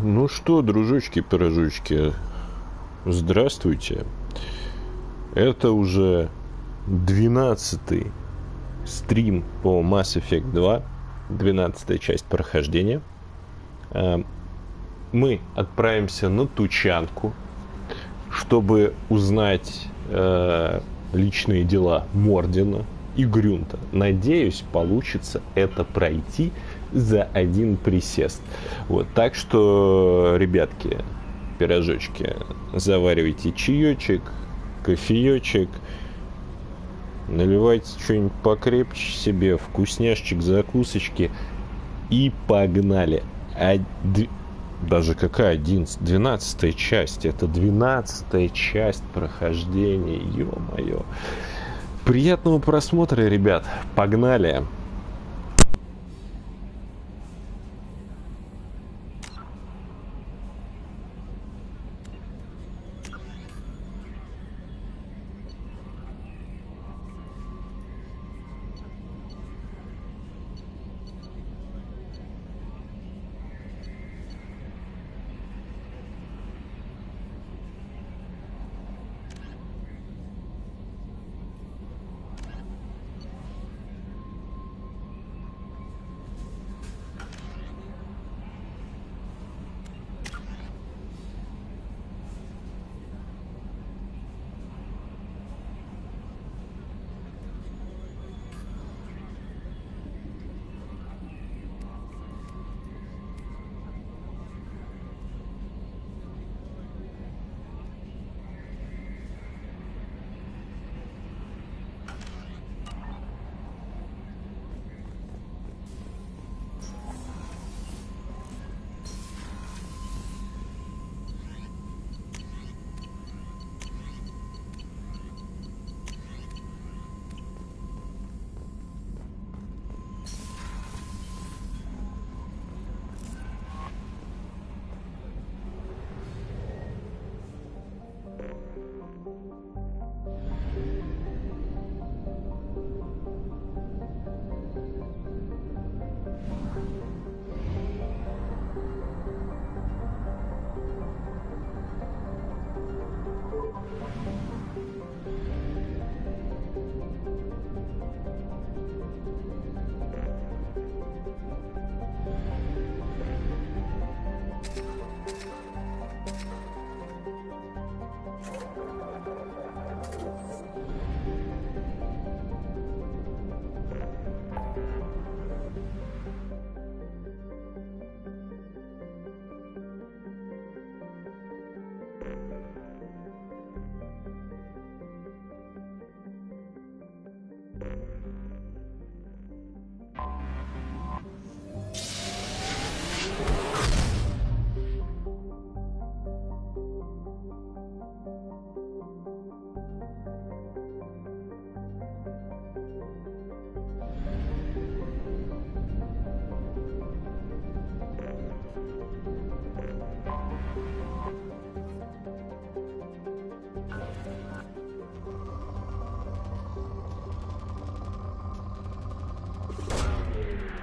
Ну что, дружочки-пирожочки, здравствуйте. Это уже 12-й стрим по Mass Effect 2, 12-я часть прохождения. Мы отправимся на Тучанку, чтобы узнать личные дела Мордина и Грюнта. Надеюсь, получится это пройти за один присест. Вот, так что, ребятки, пирожочки, заваривайте чаечек, кофеечек, наливайте что-нибудь покрепче себе, вкусняшечек, закусочки, и погнали. Даже какая 11? 12-я часть. Это 12-я часть прохождения. Ё-моё. Приятного просмотра, ребят. Погнали.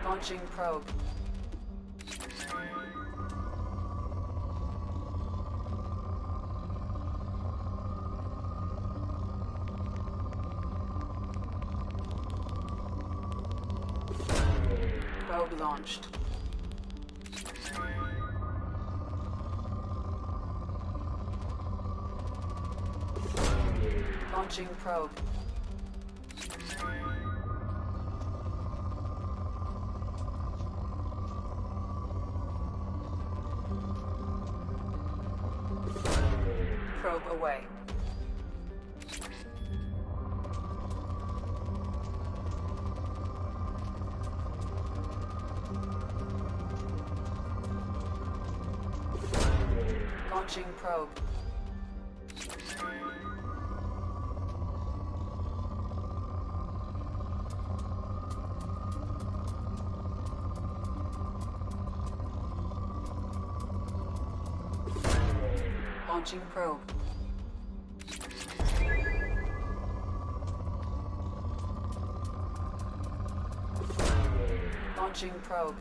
Launching probe. Probe launched. Launching probe. Probe away. Launching probe. Launching probe. Launching probe.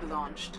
Probe launched.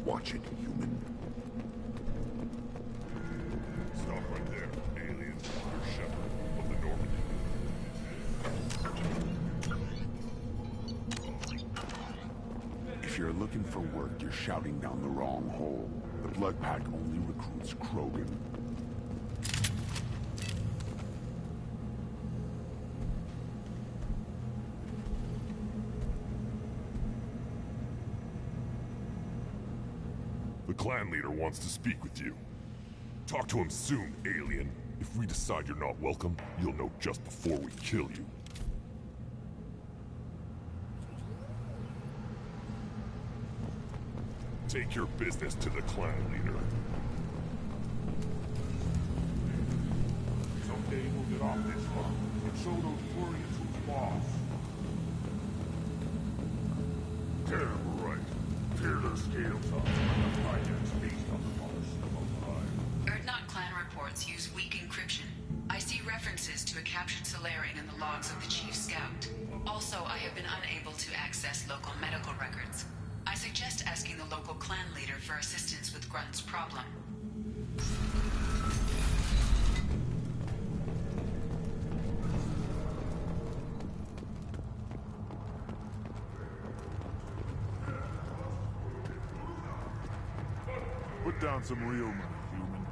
Watch it, human. Stop right there, aliens. Your shepherd of the Normandy. If you're looking for work, you're shouting down the wrong hole. The Blood Pack only recruits Krogan. The clan leader wants to speak with you. Talk to him soon, alien. If we decide you're not welcome, you'll know just before we kill you. Take your business to the clan leader. Someday we'll get off this one and show those Quarians who's boss. Damn right. Tear their scales off and the finest beast on the forest alive. Erdnot clan reports use weak encryption. I see references to a captured Solarian in the logs of the Chief Scout. Also, I have been unable to access local medical records. I suggest asking the local clan leader for assistance with Grunt's problem. Put down some real money, human.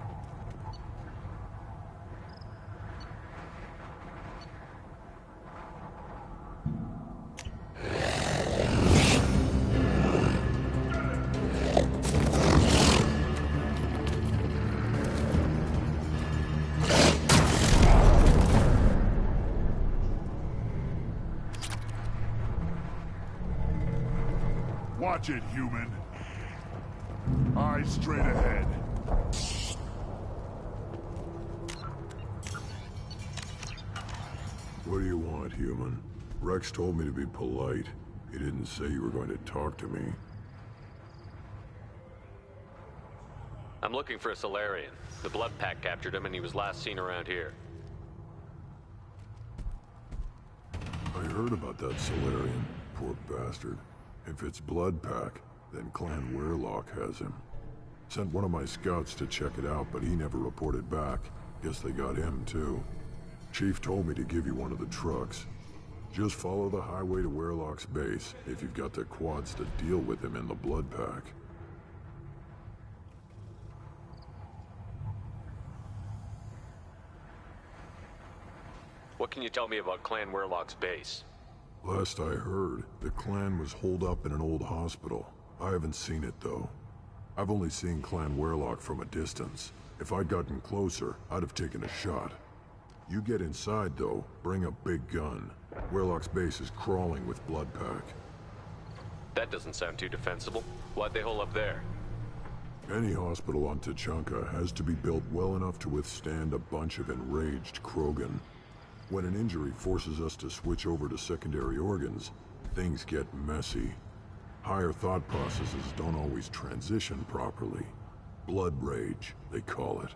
Watch it, human. Eyes straight ahead. What do you want, human? Rex told me to be polite. He didn't say you were going to talk to me. I'm looking for a Solarian. The Blood Pack captured him and he was last seen around here. I heard about that Solarian. Poor bastard. If it's Blood Pack, then Clan Weirlock has him. Sent one of my scouts to check it out, but he never reported back. Guess they got him, too. Chief told me to give you one of the trucks. Just follow the highway to Werlock's base if you've got the quads to deal with him in the blood pack. What can you tell me about Clan Werlock's base? Last I heard, the clan was holed up in an old hospital. I haven't seen it, though. I've only seen Clan Werlock from a distance. If I'd gotten closer, I'd have taken a shot. You get inside, though, bring a big gun. Werlock's base is crawling with bloodpack. That doesn't sound too defensible. Why'd they hole up there? Any hospital on Tachanka has to be built well enough to withstand a bunch of enraged Krogan. When an injury forces us to switch over to secondary organs, things get messy. Higher thought processes don't always transition properly. Blood rage, they call it.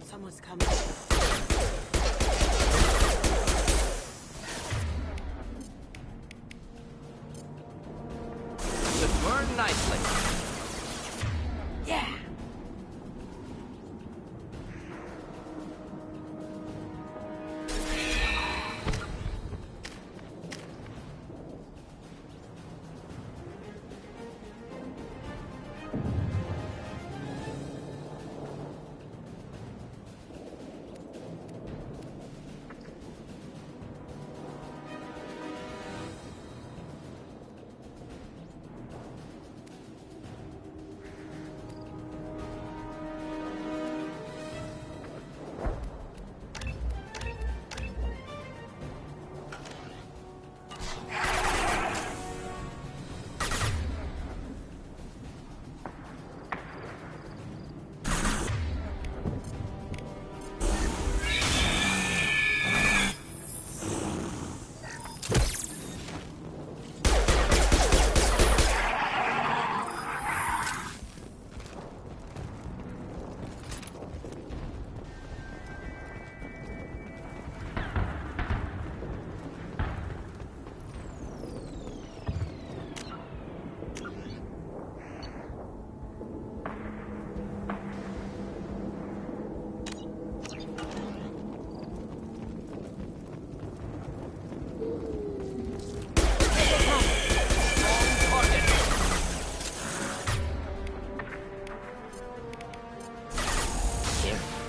Someone's coming. Should burn nicely. Yeah!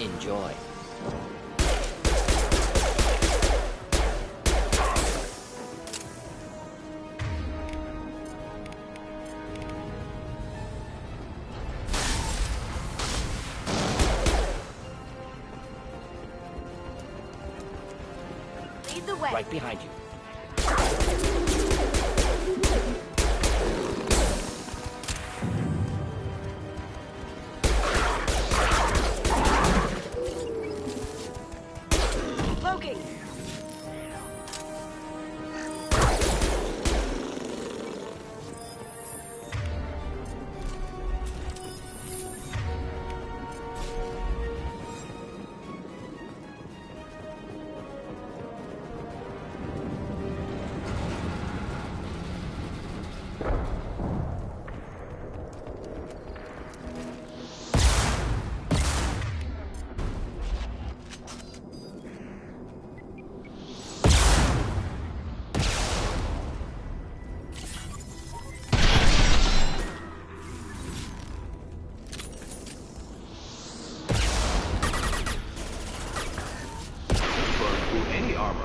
Enjoy. Lead the way. Right behind you. Loki. Any armor.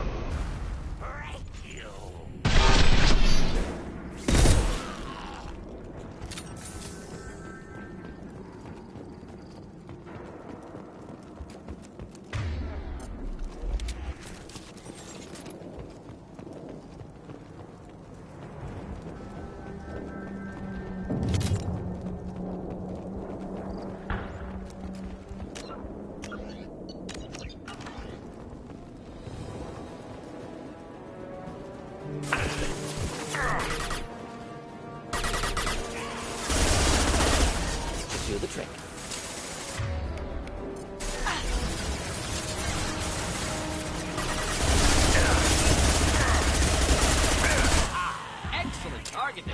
Do the trick. Excellent targeting.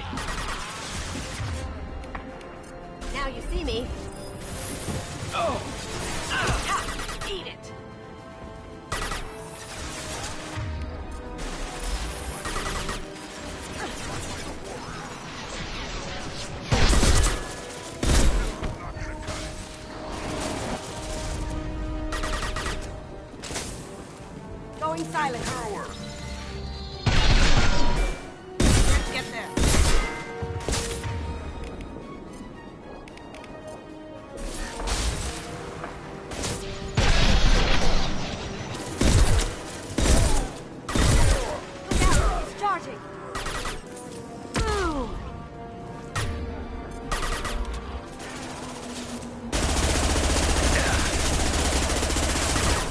Now you see me. Oh! Eat it. Going silent. Let's get there. Look out! It's charging. Boom!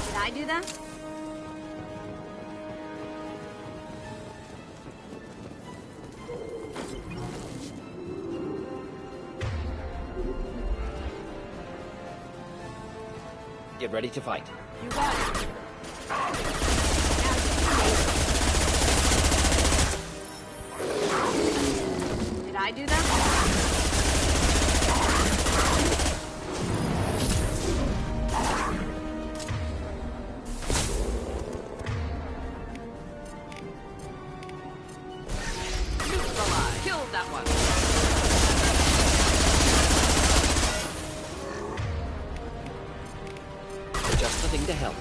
Did I do that? Get ready to fight. You got it. Did I do that? Neutralize. Killed that one. Just the thing to help.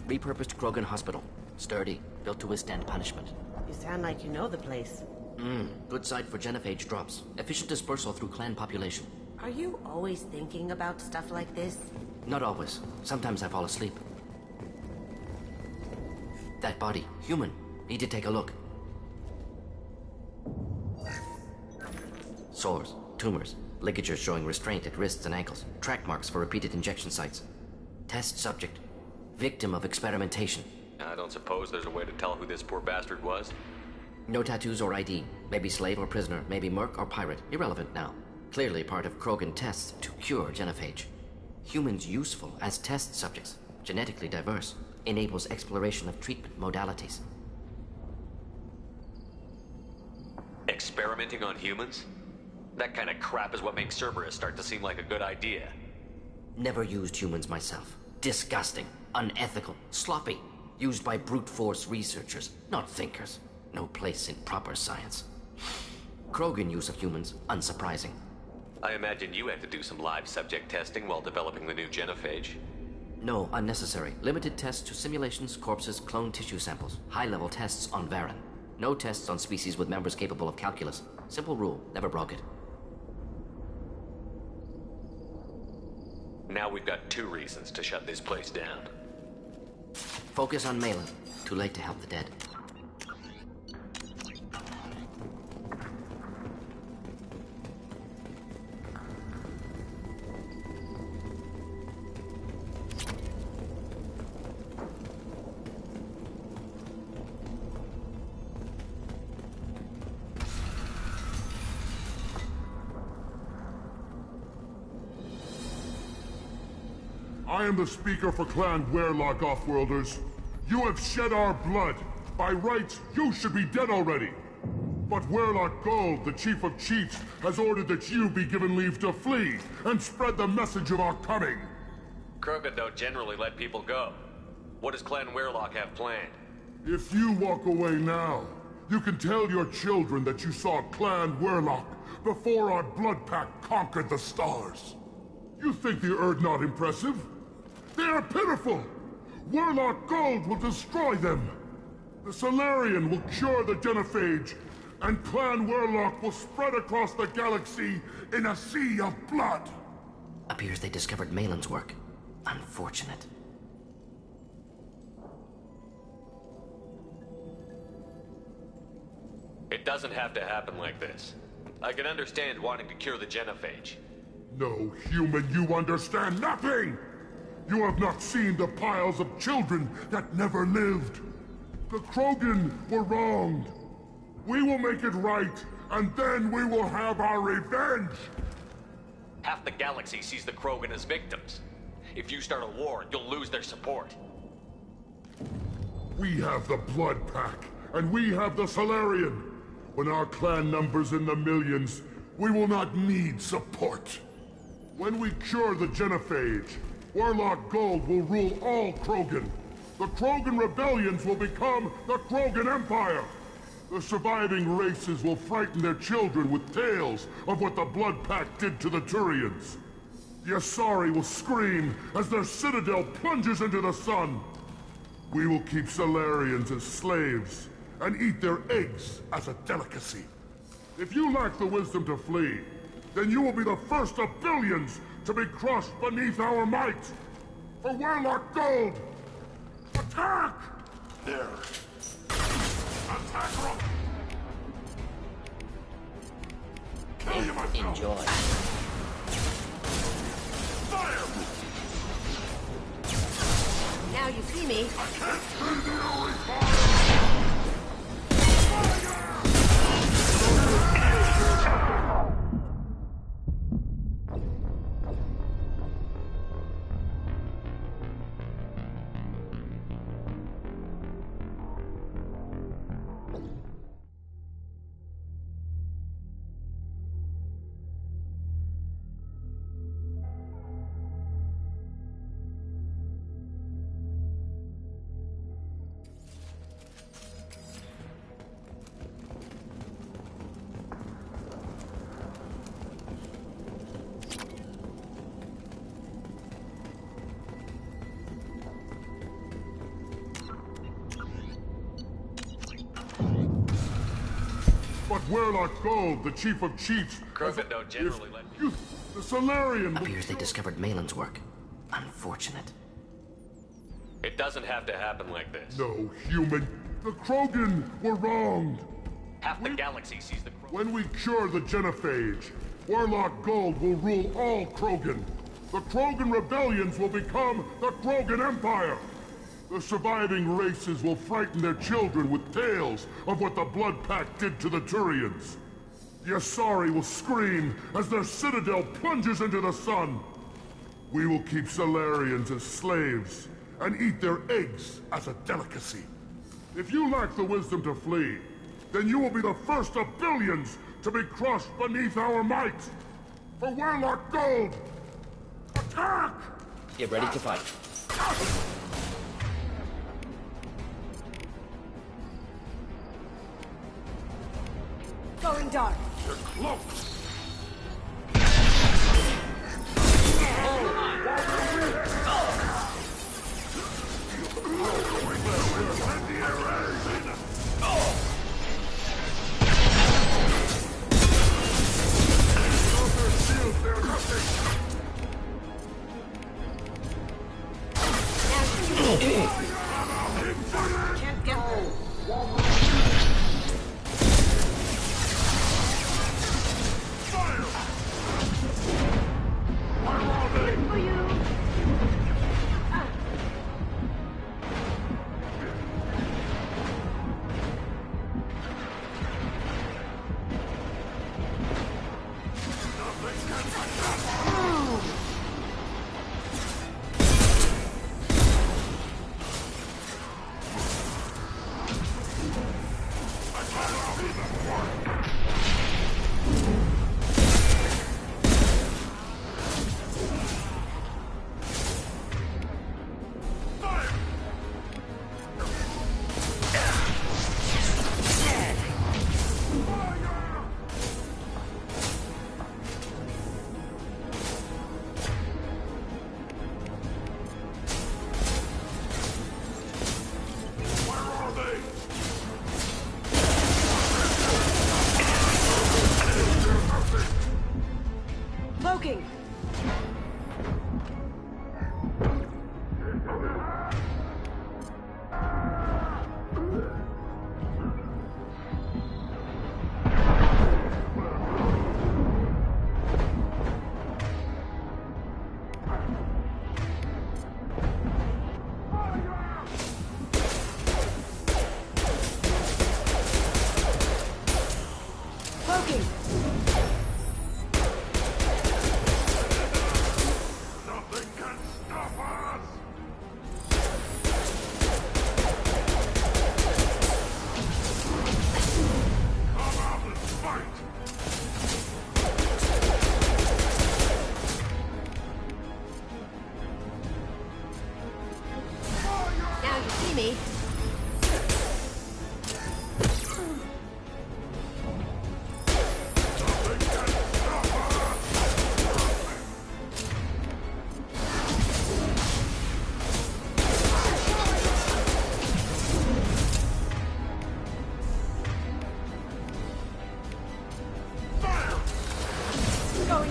Repurposed Krogan Hospital. Sturdy, built to withstand punishment. You sound like you know the place. Good site for genophage drops. Efficient dispersal through clan population. Are you always thinking about stuff like this? Not always. Sometimes I fall asleep. That body, human. Need to take a look. Sores, tumors, ligatures showing restraint at wrists and ankles, track marks for repeated injection sites. Test subject. Victim of experimentation. I don't suppose there's a way to tell who this poor bastard was? No tattoos or ID. Maybe slave or prisoner, maybe merc or pirate. Irrelevant now. Clearly part of Krogan tests to cure genophage. Humans useful as test subjects. Genetically diverse. Enables exploration of treatment modalities. Experimenting on humans? That kind of crap is what makes Cerberus start to seem like a good idea. Never used humans myself. Disgusting. Unethical. Sloppy. Used by brute force researchers, not thinkers. No place in proper science. Krogan use of humans, unsurprising. I imagine you had to do some live subject testing while developing the new genophage. No, unnecessary. Limited tests to simulations, corpses, cloned tissue samples. High-level tests on Varen. No tests on species with members capable of calculus. Simple rule, never broke it. Now we've got 2 reasons to shut this place down. Focus on Malin. Too late to help the dead. I am the speaker for Clan Werelock, Offworlders. You have shed our blood. By rights, you should be dead already. But Werelock Gold, the Chief of Chiefs, has ordered that you be given leave to flee and spread the message of our coming. Krogan don't generally let people go. What does Clan Werelock have planned? If you walk away now, you can tell your children that you saw Clan Werelock before our blood pack conquered the stars. You think the Erd not impressive? They are pitiful! Werelock Gold will destroy them! The Solarian will cure the genophage, and Clan Werelock will spread across the galaxy in a sea of blood! Appears they discovered Malin's work. Unfortunate. It doesn't have to happen like this. I can understand wanting to cure the genophage. No, human, you understand nothing! You have not seen the piles of children that never lived. The Krogan were wronged. We will make it right, and then we will have our revenge! Half the galaxy sees the Krogan as victims. If you start a war, you'll lose their support. We have the Blood Pack, and we have the Solarian. When our clan numbers in the millions, we will not need support. When we cure the genophage, Werelock Gold will rule all Krogan. The Krogan rebellions will become the Krogan Empire. The surviving races will frighten their children with tales of what the Blood Pack did to the Turians. The Asari will scream as their citadel plunges into the sun. We will keep Solarians as slaves and eat their eggs as a delicacy. If you lack the wisdom to flee, then you will be the first of billions to be crushed beneath our might! For Werelock Gold! Attack! There. Attack her! Kill you myself! Enjoy. Fire! Now you see me. I can't see the only fire! But Werlock Gold, the chief of chiefs... Krogan don't generally let... The Solarian... Appears they discovered Malin's work. Unfortunate. It doesn't have to happen like this. No, human. The Krogan were wronged. Half the galaxy sees the Krogan. When we cure the genophage, Werlock Gold will rule all Krogan. The Krogan rebellions will become the Krogan Empire. The surviving races will frighten their children with tales of what the Blood Pact did to the Turians. The Asari will scream as their citadel plunges into the sun. We will keep Solarians as slaves and eat their eggs as a delicacy. If you lack the wisdom to flee, then you will be the first of billions to be crushed beneath our might. For Werlock Gold! Attack! Get ready to fight. Going dark. You're close! Can't get them. For you. Cloaking. Cloaking. Nothing can stop us! Come out and fight! Now you see me. Going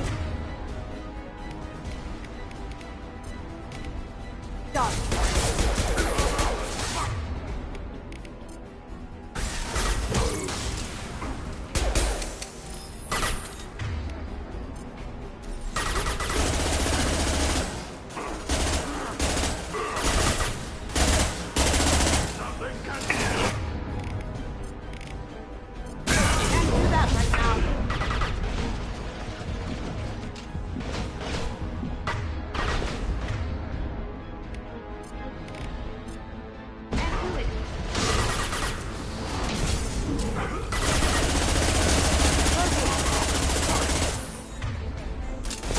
dark. Can't do that right now. Can't do it.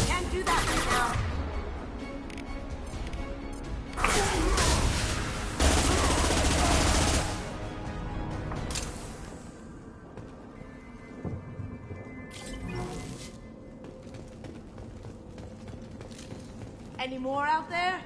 Can't do that right now. Any more out there?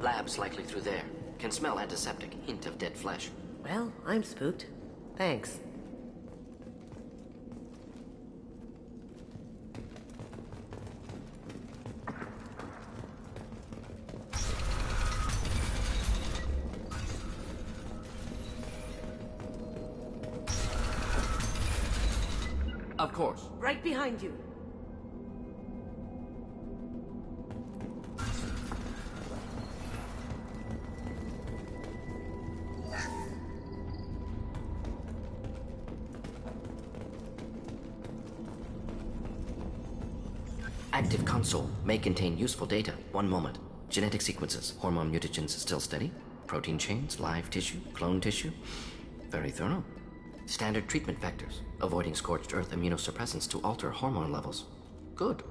Lab's likely through there. Can smell antiseptic, hint of dead flesh. Well, I'm spooked. Thanks. Of course. Right behind you. Active console may contain useful data. One moment. Genetic sequences, hormone mutagens still steady. Protein chains, live tissue, clone tissue. Very thorough. Standard treatment vectors, avoiding scorched earth immunosuppressants to alter hormone levels. Good.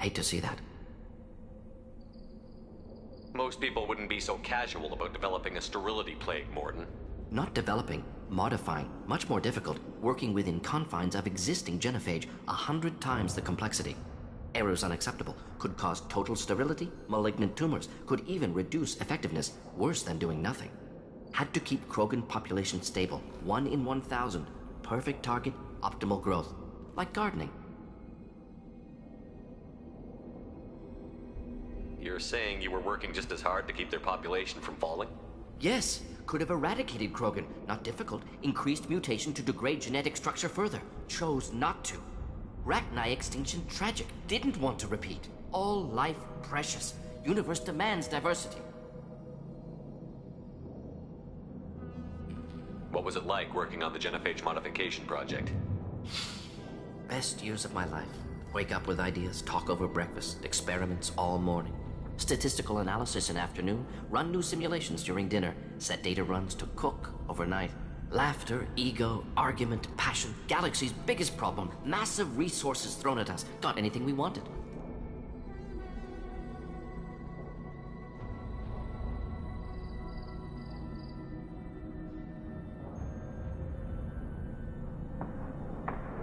Hate to see that. Most people wouldn't be so casual about developing a sterility plague, Morton. Not developing, modifying, much more difficult, working within confines of existing genophage, 100 times the complexity. Errors unacceptable, could cause total sterility, malignant tumors, could even reduce effectiveness, worse than doing nothing. Had to keep Krogan population stable, 1 in 1,000. Perfect target, optimal growth. Like gardening. You're saying you were working just as hard to keep their population from falling? Yes, could have eradicated Krogan. Not difficult. Increased mutation to degrade genetic structure further. Chose not to. Rachni extinction tragic. Didn't want to repeat. All life precious. Universe demands diversity. What was it like working on the genophage modification project? Best years of my life. Wake up with ideas, talk over breakfast, experiments all morning. Statistical analysis in afternoon, run new simulations during dinner, set data runs to cook overnight. Laughter, ego, argument, passion, galaxy's biggest problem, massive resources thrown at us. Got anything we wanted.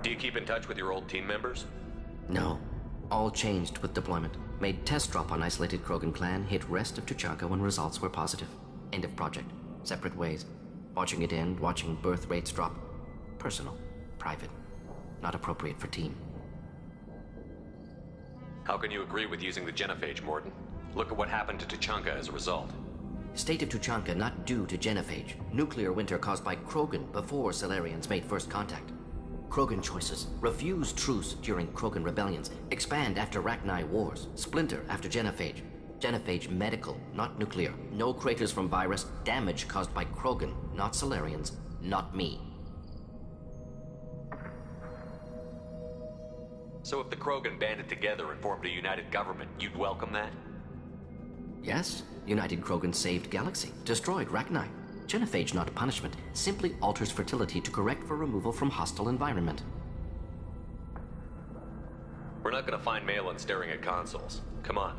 Do you keep in touch with your old team members? No. All changed with deployment. Made test drop on isolated Krogan clan, hit rest of Tuchanka when results were positive. End of project. Separate ways. Watching it end, watching birth rates drop. Personal. Private. Not appropriate for team. How can you agree with using the genophage, Morton? Look at what happened to Tuchanka as a result. State of Tuchanka not due to genophage. Nuclear winter caused by Krogan before Salarians made first contact. Krogan choices. Refuse truce during Krogan rebellions. Expand after Rachni wars. Splinter after genophage. Genophage medical, not nuclear. No craters from virus. Damage caused by Krogan, not Salarians, not me. So if the Krogan banded together and formed a united government, you'd welcome that? Yes. United Krogan saved Galaxy. Destroyed Rachni. Genophage, not punishment, simply alters fertility to correct for removal from hostile environment. We're not gonna find Malin staring at consoles. Come on.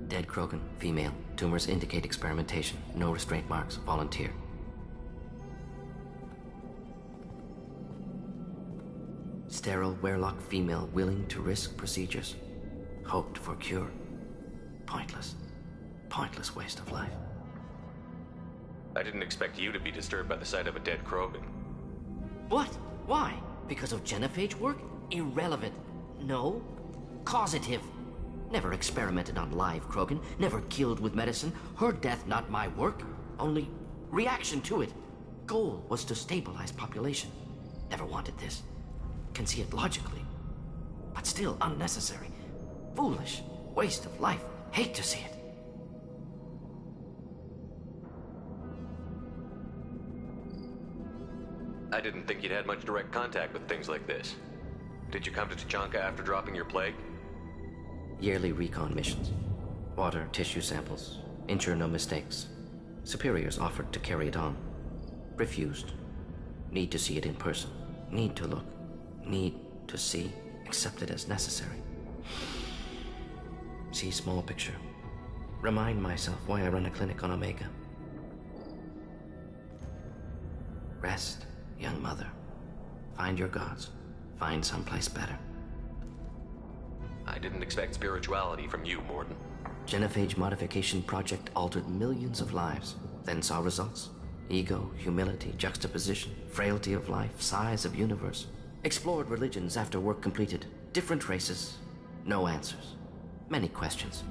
Dead Krogan, female. Tumors indicate experimentation. No restraint marks. Volunteer. Sterile Werlock female willing to risk procedures. Hoped for cure. Pointless. Pointless waste of life. I didn't expect you to be disturbed by the sight of a dead Krogan. What? Why? Because of genophage work? Irrelevant. No. Causative. Never experimented on live Krogan, never killed with medicine. Her death not my work, only reaction to it. Goal was to stabilize population. Never wanted this. Can see it logically. But still unnecessary. Foolish. Waste of life. Hate to see it. I didn't think you'd had much direct contact with things like this. Did you come to Tuchanka after dropping your plague? Yearly recon missions. Water, tissue samples. Ensure no mistakes. Superiors offered to carry it on. Refused. Need to see it in person. Need to look. Need to see. Accepted as necessary. See small picture. Remind myself why I run a clinic on Omega. Rest, young mother. Find your gods. Find someplace better. I didn't expect spirituality from you, Morden. Genophage modification project altered millions of lives, then saw results. Ego, humility, juxtaposition, frailty of life, size of universe. Explored religions after work completed. Different races. No answers. Many questions.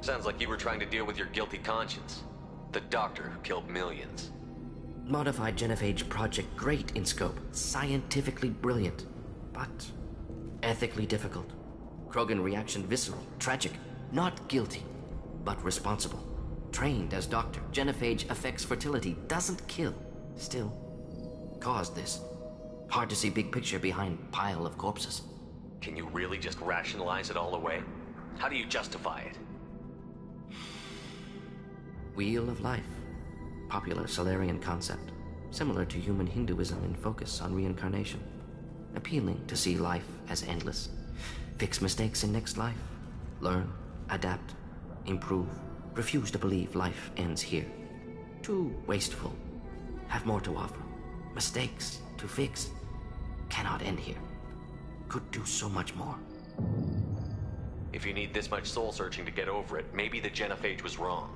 Sounds like you were trying to deal with your guilty conscience. The doctor who killed millions. Modified genophage project great in scope. Scientifically brilliant. But ethically difficult. Krogan reaction visceral, tragic. Not guilty, but responsible. Trained as doctor, genophage affects fertility, doesn't kill. Still, caused this. Hard to see big picture behind pile of corpses. Can you really just rationalize it all away? How do you justify it? Wheel of Life. Popular Solarian concept. Similar to human Hinduism in focus on reincarnation. Appealing to see life as endless. Fix mistakes in next life. Learn, adapt, improve. Refuse to believe life ends here. Too wasteful. Have more to offer. Mistakes to fix. Cannot end here. Could do so much more. If you need this much soul searching to get over it, maybe the genophage was wrong.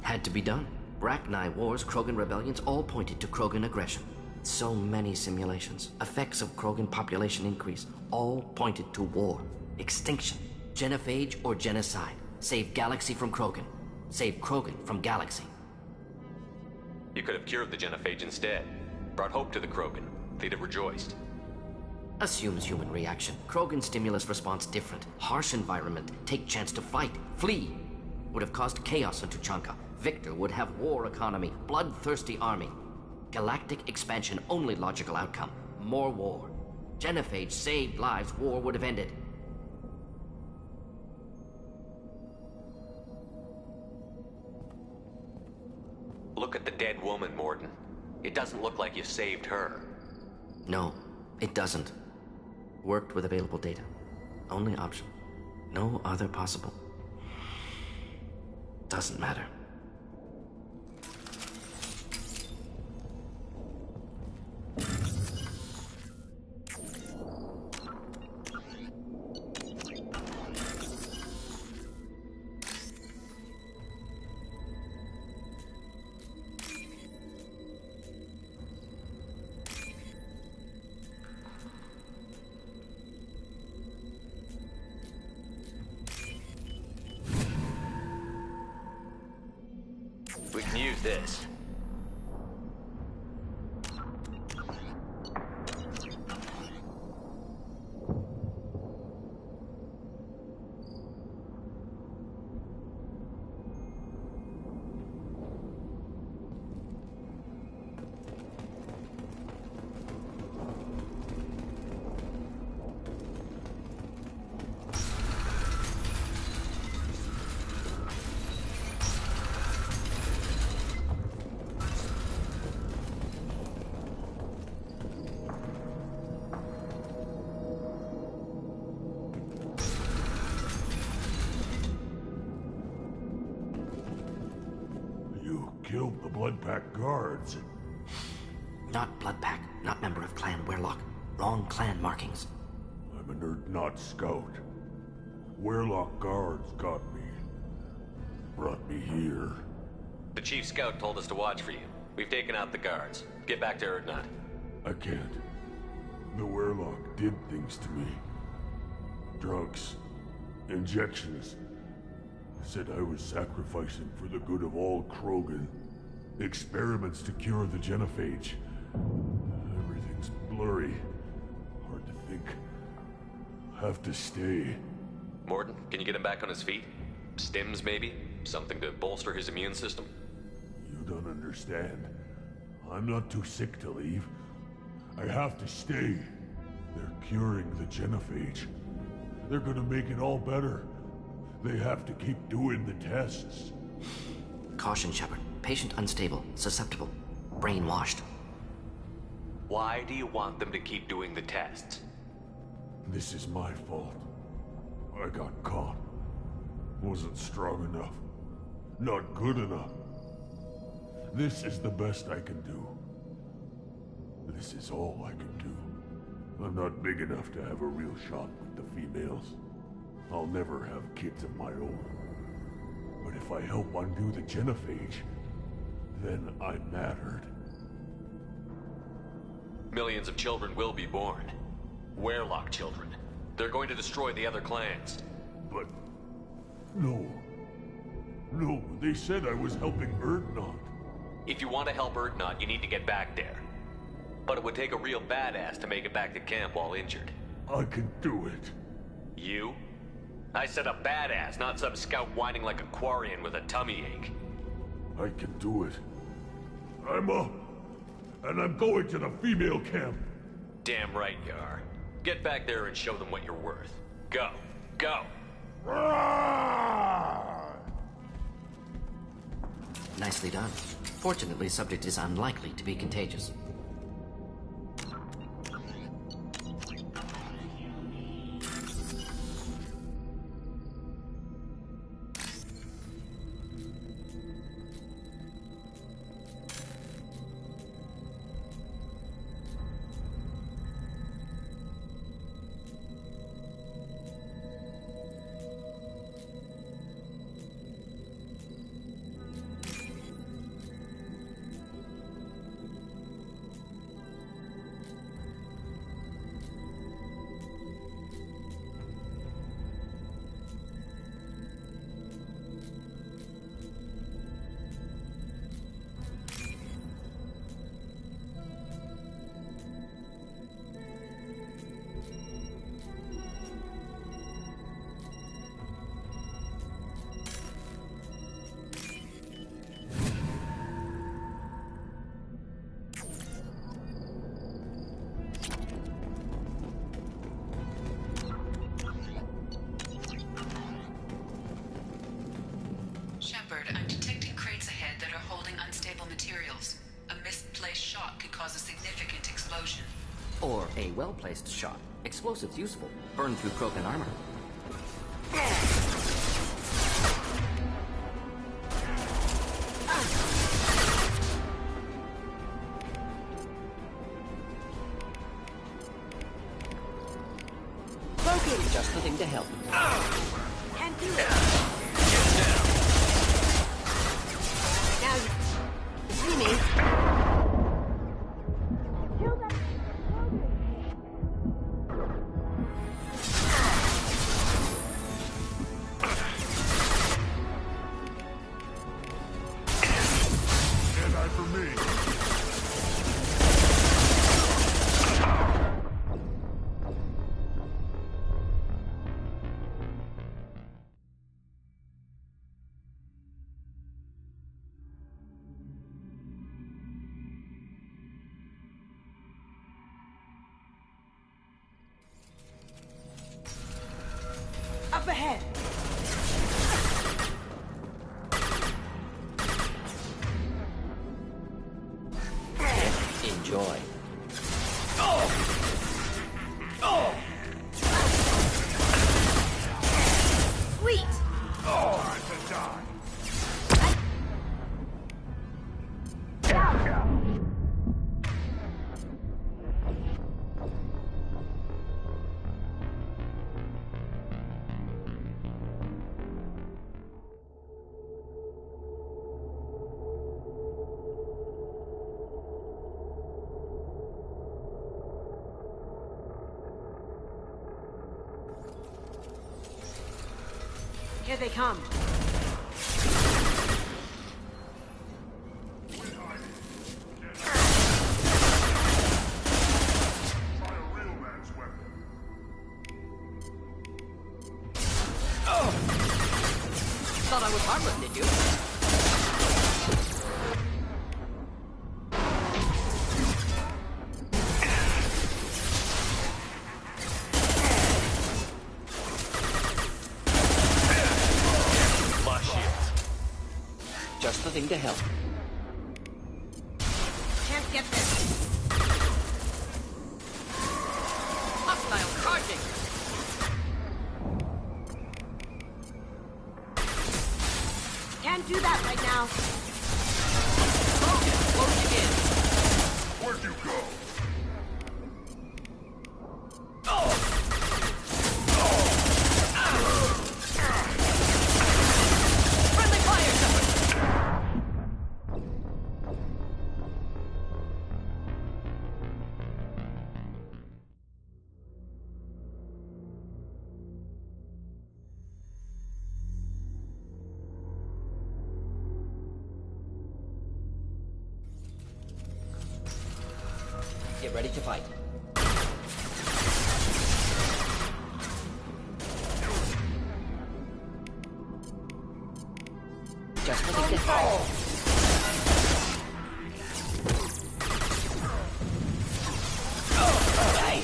Had to be done. Rachni wars, Krogan rebellions, all pointed to Krogan aggression. So many simulations, effects of Krogan population increase, all pointed to war, extinction, genophage or genocide. Save galaxy from Krogan. Save Krogan from galaxy. You could have cured the genophage instead. Brought hope to the Krogan. They'd have rejoiced. Assumes human reaction. Krogan stimulus response different. Harsh environment. Take chance to fight. Flee. Would have caused chaos in Tuchanka. Victor would have war economy. Bloodthirsty army. Galactic expansion only logical outcome. More war. Genophage saved lives. War would have ended. Look at the dead woman, Morden. It doesn't look like you saved her. No, it doesn't. Worked with available data. Only option. No other possible. Doesn't matter. We can use this. Killed the Bloodpack guards. Not Bloodpack, not member of Clan Werlock. Wrong clan markings. I'm a nerd, not scout. Werlock guards got me. Brought me here. The chief scout told us to watch for you. We've taken out the guards. Get back to Erdnot. I can't. The Werlock did things to me. Drugs. Injections. Said I was sacrificing for the good of all Krogan. Experiments to cure the genophage. Everything's blurry. Hard to think. Have to stay. Morden, can you get him back on his feet? Stims, maybe? Something to bolster his immune system? You don't understand. I'm not too sick to leave. I have to stay. They're curing the genophage. They're gonna make it all better. They have to keep doing the tests. Caution, Shepard. Patient unstable, susceptible, brainwashed. Why do you want them to keep doing the tests? This is my fault. I got caught. Wasn't strong enough. Not good enough. This is the best I can do. This is all I can do. I'm not big enough to have a real shot with the females. I'll never have kids of my own. But if I help undo the genophage, then I'm mattered. Millions of children will be born. Werelock children. They're going to destroy the other clans. But... no. No, they said I was helping Erdnot. If you want to help Erdnot, you need to get back there. But it would take a real badass to make it back to camp while injured. I can do it. You? I said a badass, not some scout whining like a Quarian with a tummy ache. I can do it. I'm up. And I'm going to the female camp. Damn right you are. Get back there and show them what you're worth. Go. Go. Nicely done. Fortunately, subject is unlikely to be contagious. Shepard, I'm detecting crates ahead that are holding unstable materials. A misplaced shot could cause a significant explosion. Or a well-placed shot. Explosives useful. Burn through Krogan armor. Just the thing to help. Can't do it. Now you see me. Kill that. Jedi for me. Up ahead. Enjoy. Sweet. Time to die. Here they come. Try a real man's weapon. Thought I was harmless, did you? Just the thing to help. Can't get this. Hostile charging! Can't do that right now. Where'd you go? Friendly fire, someone! Get ready to fight. Just release it. Hey!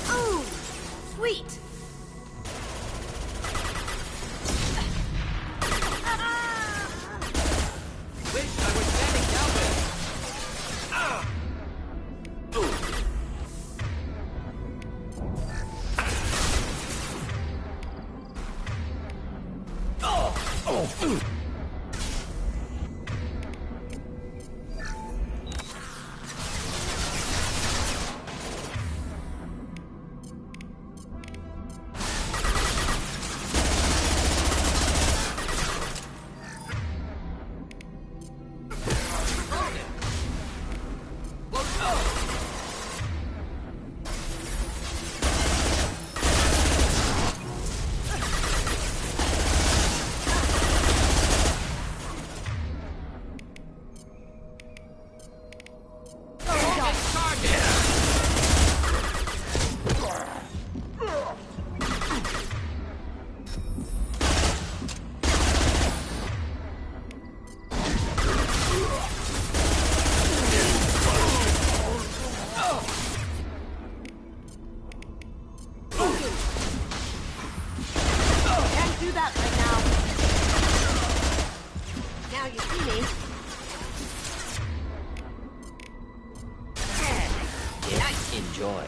Oh, sweet. Wish I was standing down there. Can't do that right now. Now you see me. Enjoy.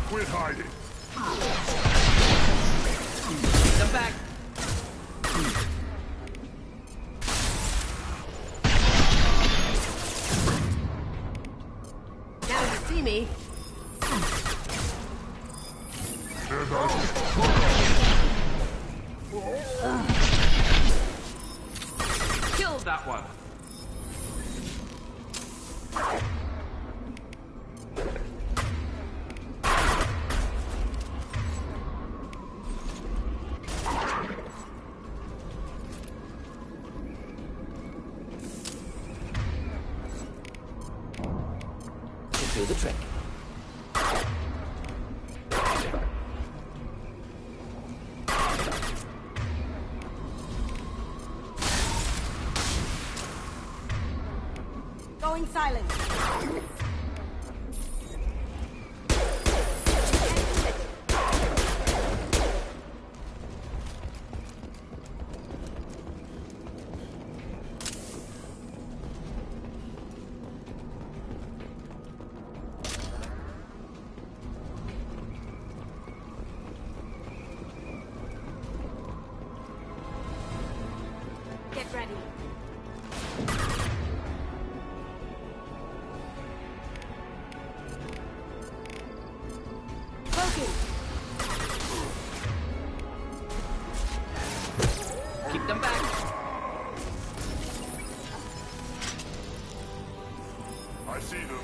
Quit hiding. Come back. Now you see me. Kill that one. Do the trick. Going silent. Get ready. I see them.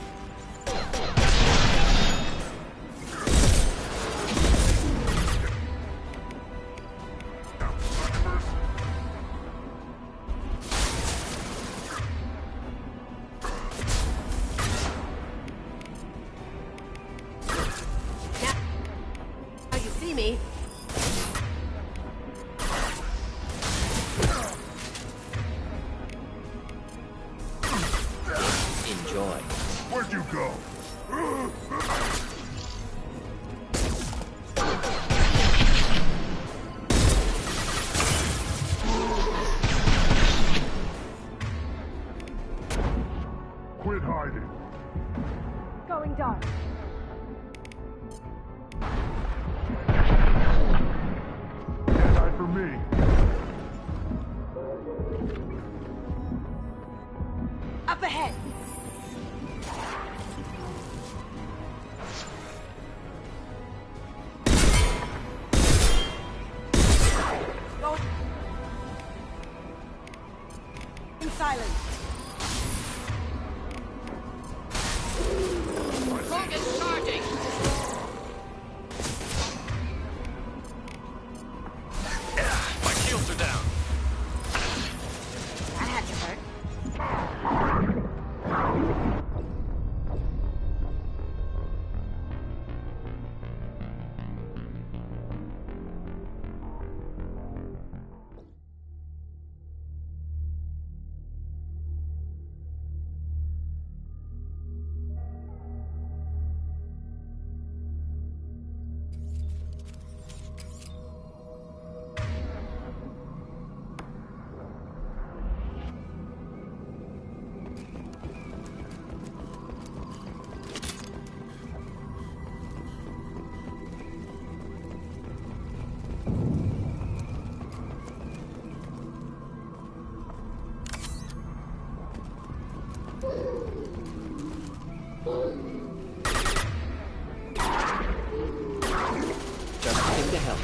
Now you see me. Enjoy. Where'd you go? Quit hiding. Going dark. Can't hide from me. Up ahead. Go. In silence. Krogan charging! My shields are down. That had to hurt. Just came to help.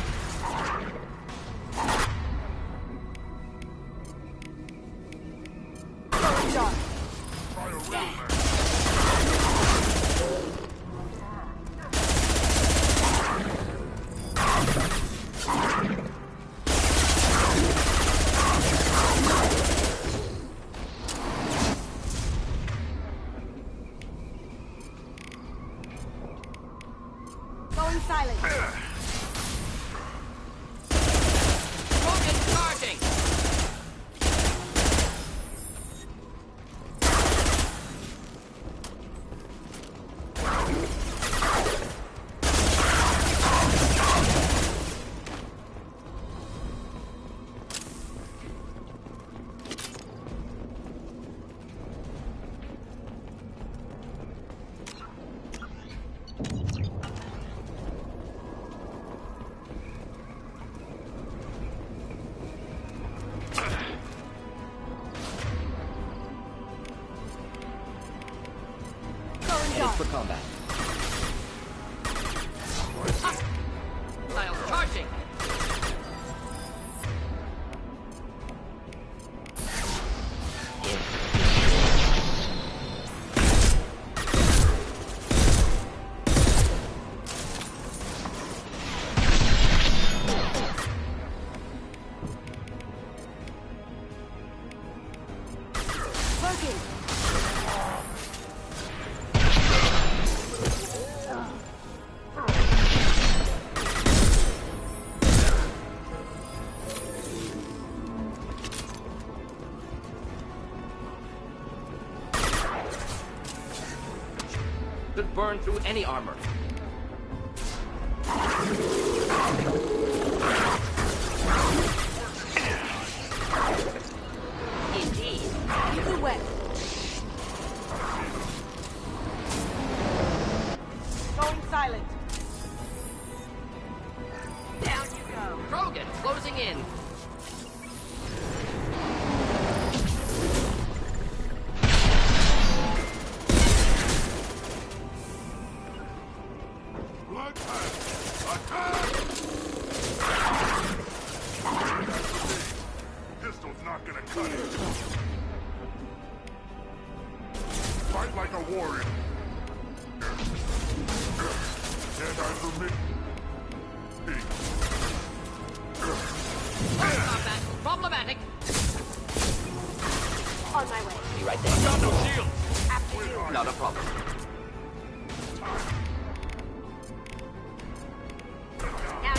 Going dark. Going silent. Krogan charging! Going Headed dark. for combat. Lyle charging! Working. Could burn through any armor. Indeed. Keep it wet. Going silent. Down you go. Krogan closing in. Blood pack! Attack! Pistol's not gonna cut it. Fight like a a warrior. And I permit me. Combat problematic. On my way. Be right there. Got no shield. After you. Not a problem. Now.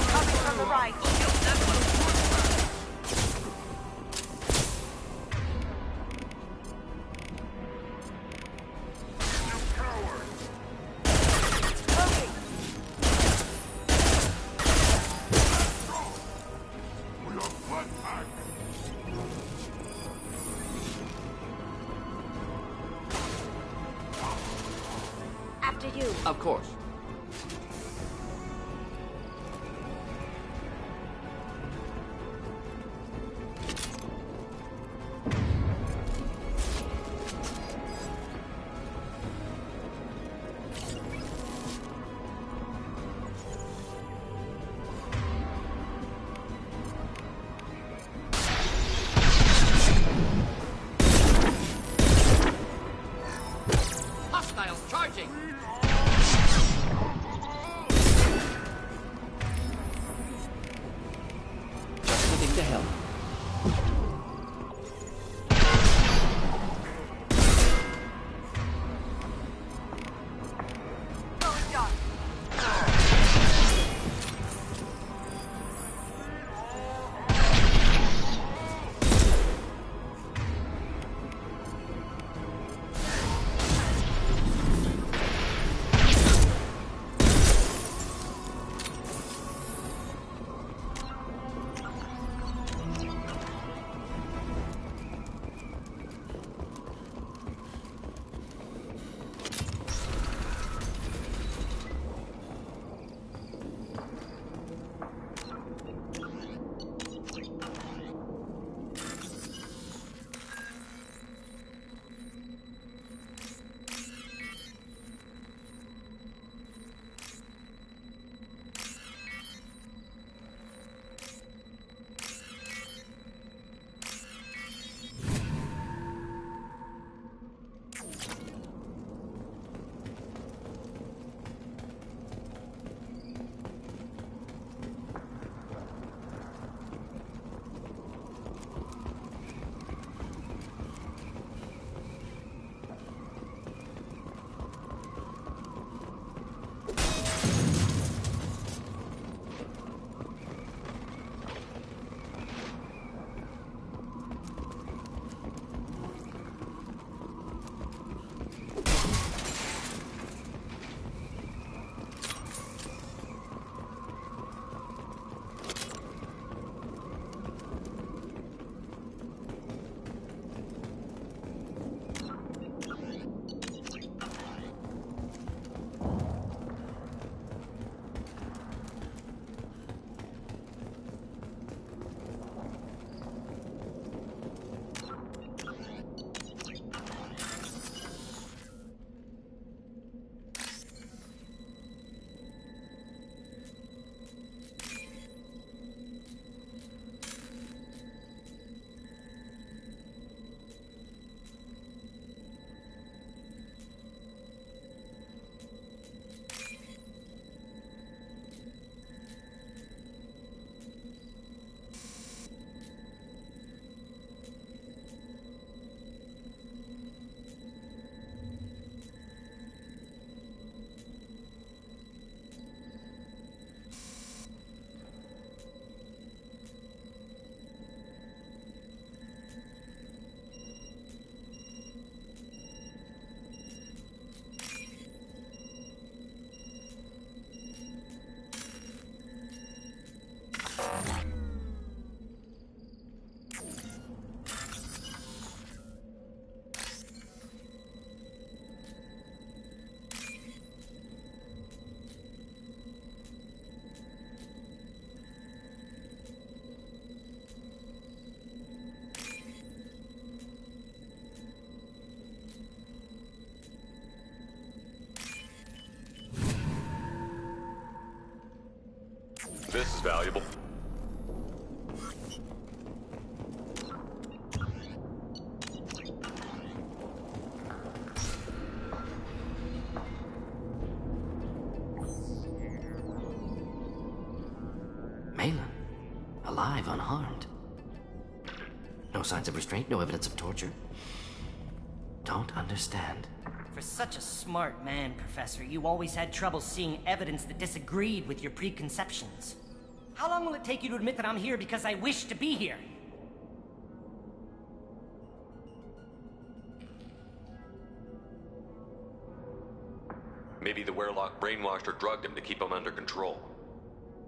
Coming from the right. You coward! Smoking. We are blood pack. After you. Of course. Hostile charging. This is valuable. Malin, alive, unharmed. No signs of restraint, no evidence of torture. Don't understand. For such a smart man, Professor, you always had trouble seeing evidence that disagreed with your preconceptions. How long will it take you to admit that I'm here because I wish to be here? Maybe the Werelock brainwashed or drugged him to keep him under control.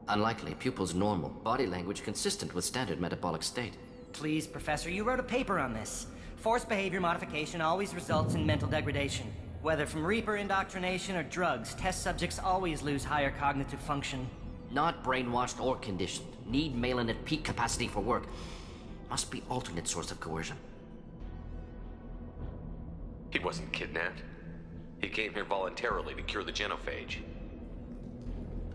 Unlikely. Pupil's normal. Body language consistent with standard metabolic state. Please, Professor, you wrote a paper on this. Forced behavior modification always results in mental degradation. Whether from Reaper indoctrination or drugs, test subjects always lose higher cognitive function. Not brainwashed or conditioned. Need Malin at peak capacity for work. Must be alternate source of coercion. He wasn't kidnapped. He came here voluntarily to cure the genophage.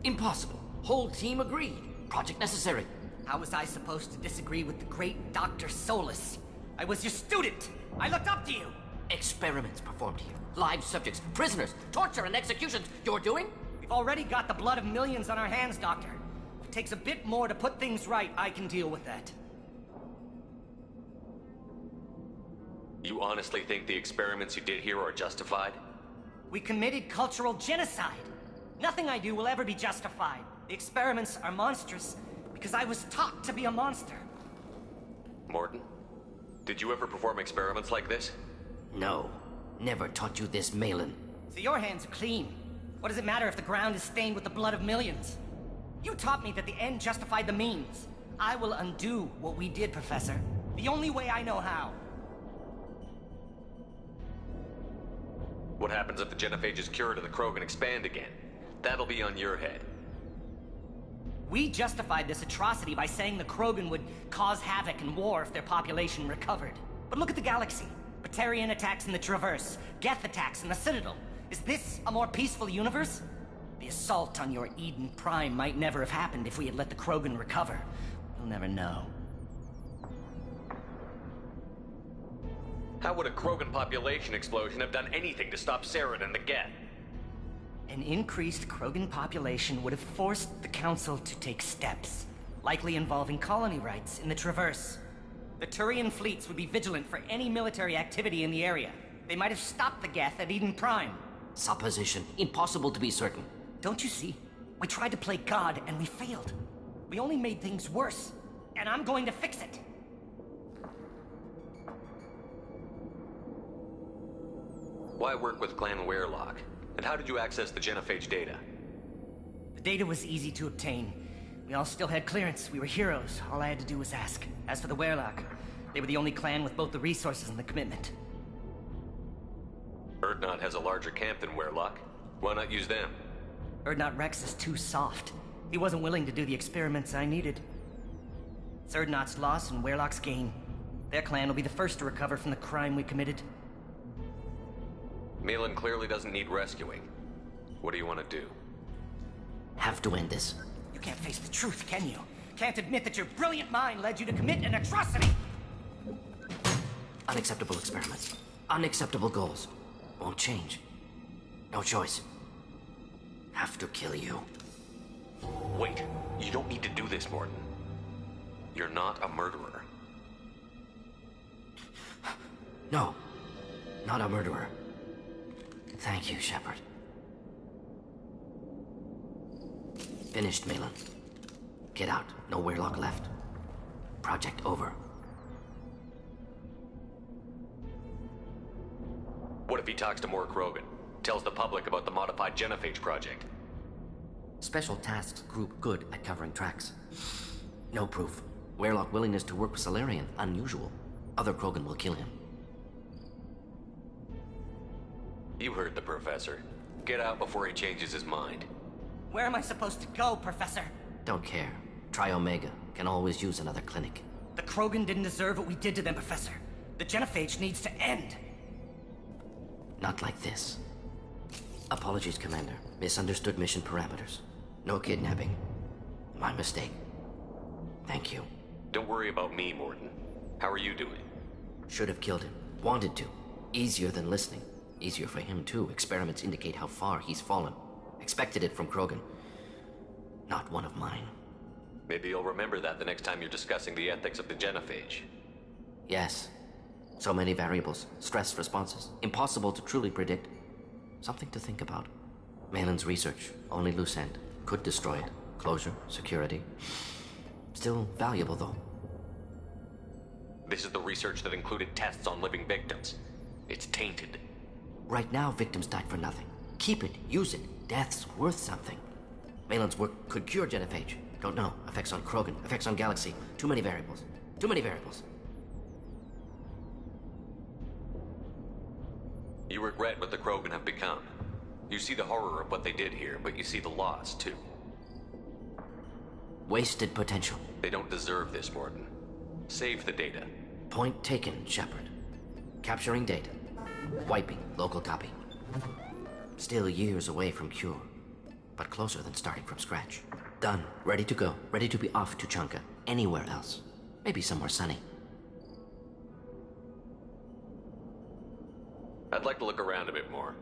Impossible. Whole team agreed. Project necessary. How was I supposed to disagree with the great Dr. Solus? I was your student! I looked up to you! Experiments performed here. Live subjects, prisoners, torture and executions. You're doing? We've already got the blood of millions on our hands, Doctor. If it takes a bit more to put things right, I can deal with that. You honestly think the experiments you did here are justified? We committed cultural genocide. Nothing I do will ever be justified. The experiments are monstrous because I was taught to be a monster. Morton, did you ever perform experiments like this? No. Never taught you this, Malin. So your hands are clean. What does it matter if the ground is stained with the blood of millions? You taught me that the end justified the means. I will undo what we did, Professor. The only way I know how. What happens if the genophage is cured and the Krogan expand again? That'll be on your head. We justified this atrocity by saying the Krogan would cause havoc and war if their population recovered. But look at the galaxy. Batarian attacks in the Traverse, Geth attacks in the Citadel. Is this a more peaceful universe? The assault on your Eden Prime might never have happened if we had let the Krogan recover. We'll never know. How would a Krogan population explosion have done anything to stop Saren and the Geth? An increased Krogan population would have forced the Council to take steps, likely involving colony rights in the Traverse. The Turian fleets would be vigilant for any military activity in the area. They might have stopped the Geth at Eden Prime. Supposition. Impossible to be certain. Don't you see? We tried to play God and we failed. We only made things worse. And I'm going to fix it. Why work with Clan Werelock? And how did you access the genophage data? The data was easy to obtain. We all still had clearance. We were heroes. All I had to do was ask. As for the Werelock, they were the only clan with both the resources and the commitment. Urdnot has a larger camp than Werelock. Why not use them? Urdnot Rex is too soft. He wasn't willing to do the experiments I needed. It's Urdnot's loss and Werelock's gain. Their clan will be the first to recover from the crime we committed. Malin clearly doesn't need rescuing. What do you want to do? Have to end this. You can't face the truth, can you? Can't admit that your brilliant mind led you to commit an atrocity! Unacceptable experiments. Unacceptable goals. Won't change. No choice. Have to kill you. Wait, you don't need to do this, Morton. You're not a murderer. No. Not a murderer. Thank you, Shepard. Finished, Malin. Get out. No Werelock left. Project over. What if he talks to more Krogan? Tells the public about the modified genophage project? Special Tasks Group good at covering tracks. No proof. Werelock willingness to work with Salarian, unusual. Other Krogan will kill him. You heard the Professor. Get out before he changes his mind. Where am I supposed to go, Professor? Don't care. Try Omega. Can always use another clinic. The Krogan didn't deserve what we did to them, Professor. The genophage needs to end. Not like this. Apologies, Commander. Misunderstood mission parameters. No kidnapping. My mistake. Thank you. Don't worry about me, Morden. How are you doing? Should have killed him. Wanted to. Easier than listening. Easier for him, too. Experiments indicate how far he's fallen. Expected it from Krogan. Not one of mine. Maybe you'll remember that the next time you're discussing the ethics of the genophage. Yes. So many variables. Stress responses. Impossible to truly predict. Something to think about. Malin's research. Only loose end. Could destroy it. Closure. Security. Still valuable, though. This is the research that included tests on living victims. It's tainted. Right now, victims died for nothing. Keep it. Use it. Death's worth something. Malin's work could cure genophage. Don't know. Effects on Krogan. Effects on Galaxy. Too many variables. Too many variables. You regret what the Krogan have become. You see the horror of what they did here, but you see the loss, too. Wasted potential. They don't deserve this, Morden. Save the data. Point taken, Shepard. Capturing data. Wiping local copy. Still years away from cure, but closer than starting from scratch. Done. Ready to go. Ready to be off to Chunka. Anywhere else. Maybe somewhere sunny. I'd like to look around a bit more.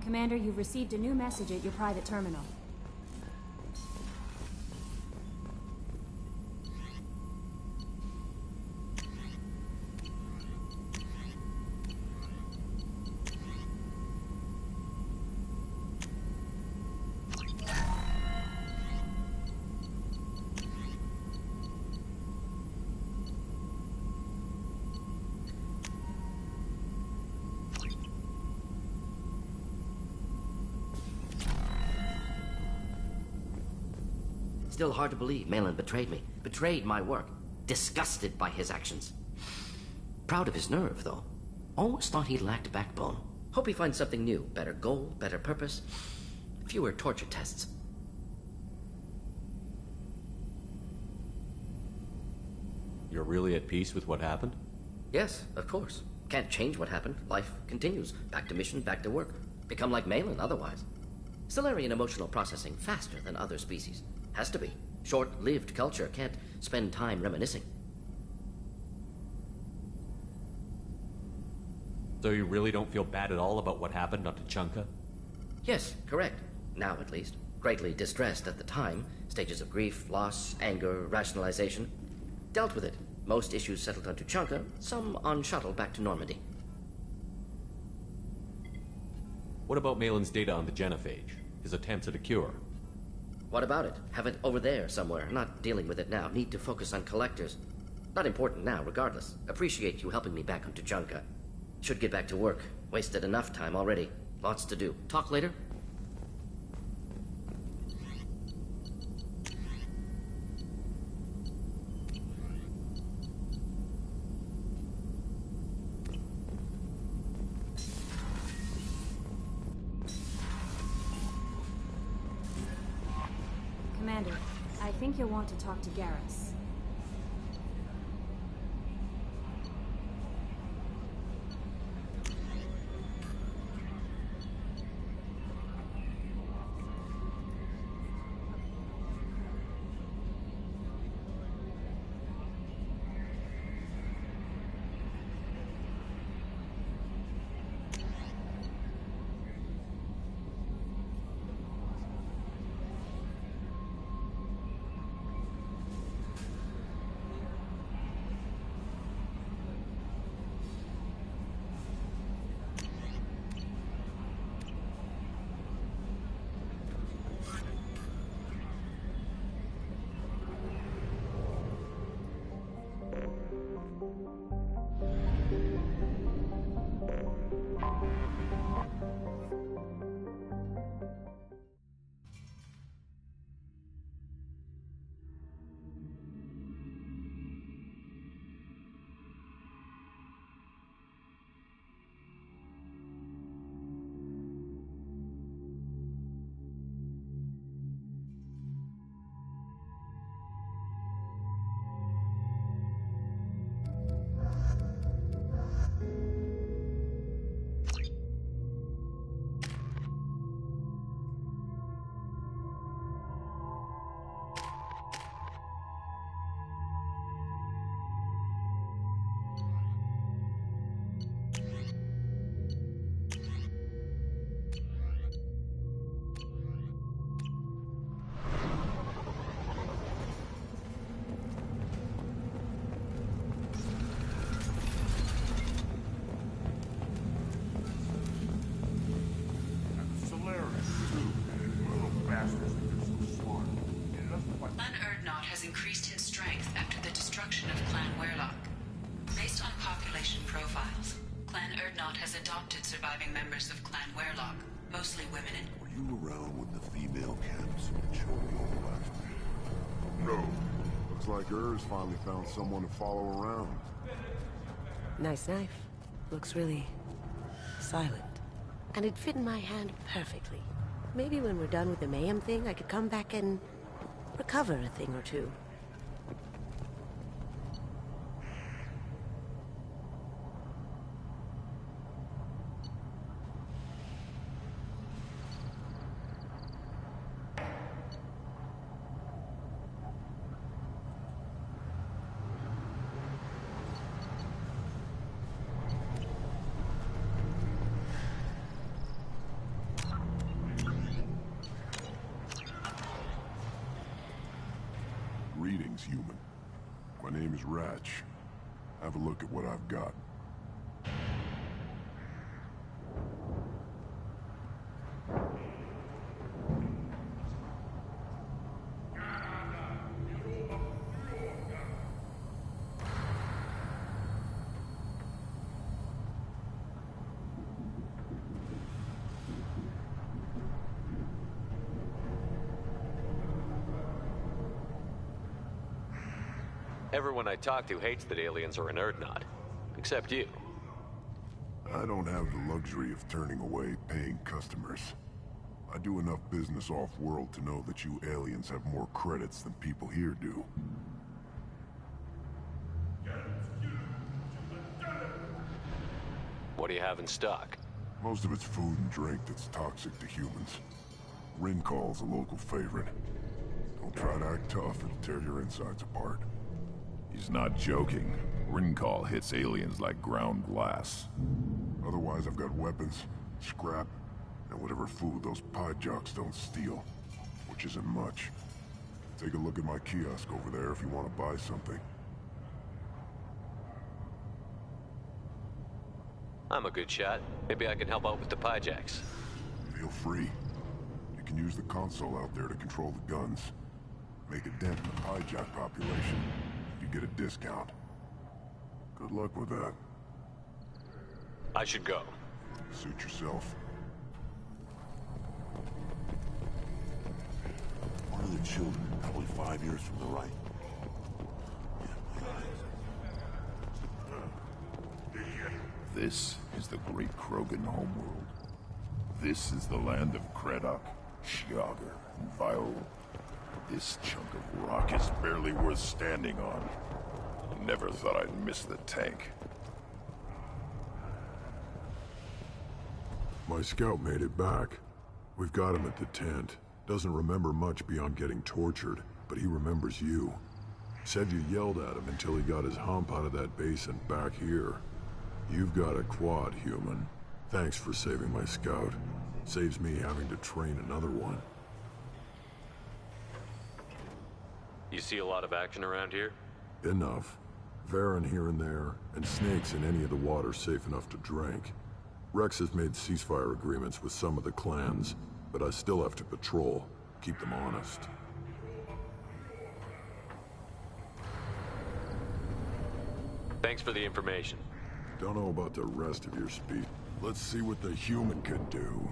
Commander, you've received a new message at your private terminal. Still hard to believe Malin betrayed me. Betrayed my work. Disgusted by his actions. Proud of his nerve, though. Always thought he lacked backbone. Hope he finds something new. Better goal, better purpose. Fewer torture tests. You're really at peace with what happened? Yes, of course. Can't change what happened. Life continues. Back to mission, back to work. Become like Malin otherwise. Solarian emotional processing faster than other species. Has to be. Short-lived culture can't spend time reminiscing. So you really don't feel bad at all about what happened on Tuchanka? Yes, correct. Now at least. Greatly distressed at the time. Stages of grief, loss, anger, rationalization. Dealt with it. Most issues settled on Tuchanka, some on shuttle back to Normandy. What about Malin's data on the genophage? His attempts at a cure? What about it? Have it over there somewhere. Not dealing with it now. Need to focus on collectors. Not important now, regardless. Appreciate you helping me back on Tuchanka. Should get back to work. Wasted enough time already. Lots to do. Talk later? Commander, I think you'll want to talk to Garrus. Clan Erdnot has increased in strength after the destruction of Clan Werlock. Based on population profiles, Clan Erdnot has adopted surviving members of Clan Werlock, mostly women and... Were you around when the female camps and Choriel left? No. Looks like Urs finally found someone to follow around. Nice knife. Looks really silent. And it'd fit in my hand perfectly. Maybe when we're done with the mayhem thing, I could come back and recover a thing or two. Greetings, human. My name is Ratch. Have a look at what I've got. Everyone I talk to hates that aliens are an Erdnot. Except you. I don't have the luxury of turning away paying customers. I do enough business off-world to know that you aliens have more credits than people here do. What do you have in stock? Most of it's food and drink that's toxic to humans. Rincall's a local favorite. Don't try to act tough, it'll tear your insides apart. He's not joking. Rincall hits aliens like ground glass. Otherwise, I've got weapons, scrap, and whatever food those pie jocks don't steal. Which isn't much. Take a look at my kiosk over there if you want to buy something. I'm a good shot. Maybe I can help out with the piejacks. Feel free. You can use the console out there to control the guns. Make a dent in the hijack population. You get a discount. Good luck with that. I should go. Suit yourself. One of the children, probably 5 years from the right. This is the great Krogan homeworld. This is the land of Kredok, Shiagar, and Viol. This chunk of rock is barely worth standing on. Never thought I'd miss the tank. My scout made it back. We've got him at the tent. Doesn't remember much beyond getting tortured, but he remembers you. Said you yelled at him until he got his hump out of that basin back here. You've got a quad, human. Thanks for saving my scout. Saves me having to train another one. You see a lot of action around here? Enough. Varen here and there, and snakes in any of the water safe enough to drink. Rex has made ceasefire agreements with some of the clans, but I still have to patrol, keep them honest. Thanks for the information. Don't know about the rest of your speech. Let's see what the human can do.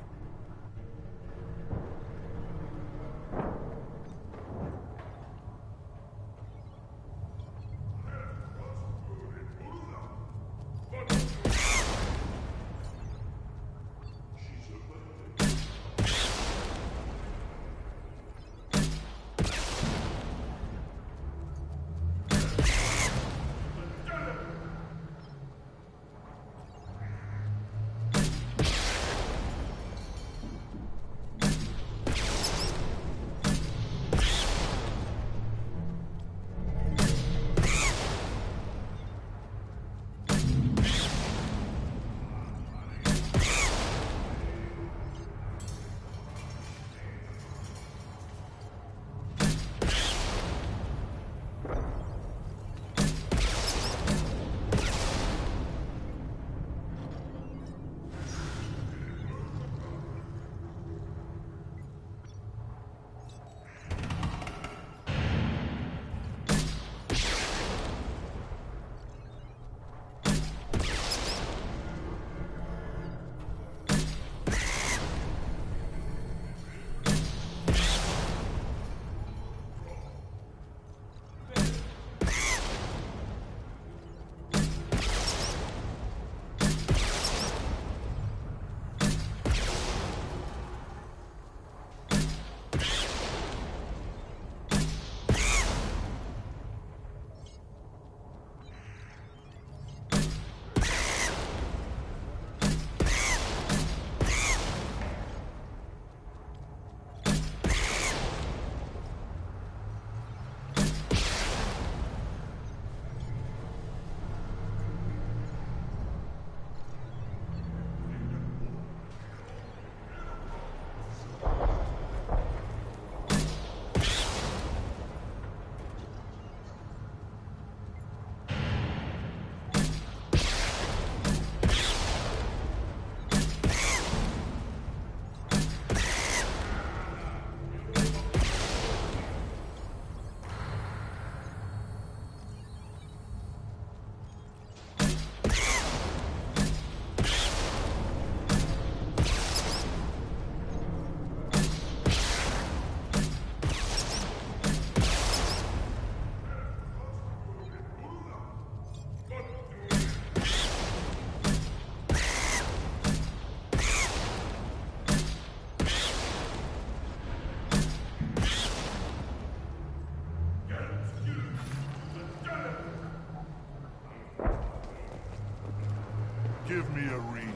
me a reason.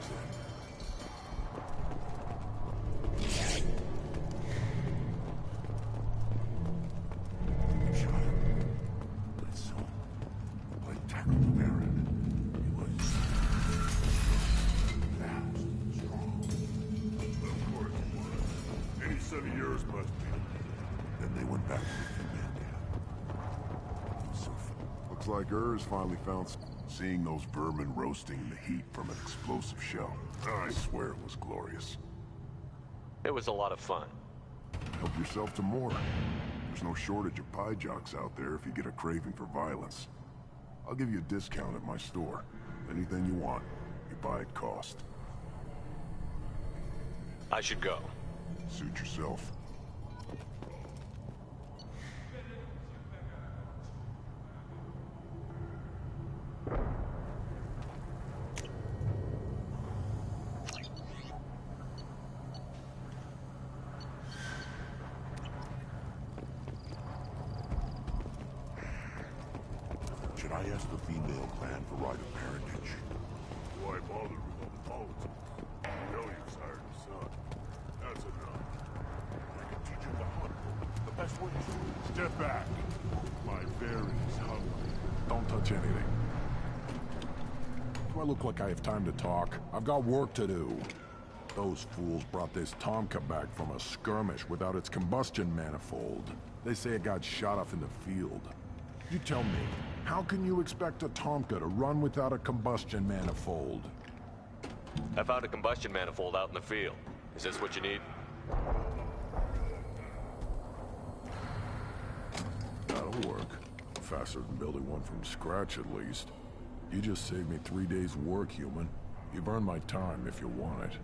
Like Urs finally found seeing those vermin roasting in the heat from an explosive shell. I swear it was glorious. It was a lot of fun. Help yourself to more. There's no shortage of pie jocks out there if you get a craving for violence. I'll give you a discount at my store. Anything you want, you buy at cost. I should go. Suit yourself. Should I ask the female clan for right of parentage? Why bother with all the politics? You know you sired your son. That's enough. I can teach him to hunt. The best way to... Step back. My fairy's hungry. Don't touch anything. Do I look like I have time to talk? I've got work to do. Those fools brought this Tomka back from a skirmish without its combustion manifold. They say it got shot off in the field. You tell me, how can you expect a Tomka to run without a combustion manifold? I found a combustion manifold out in the field. Is this what you need? That'll work. Faster than building one from scratch, at least. You just saved me 3 days' work, human. You've earned my time if you want it.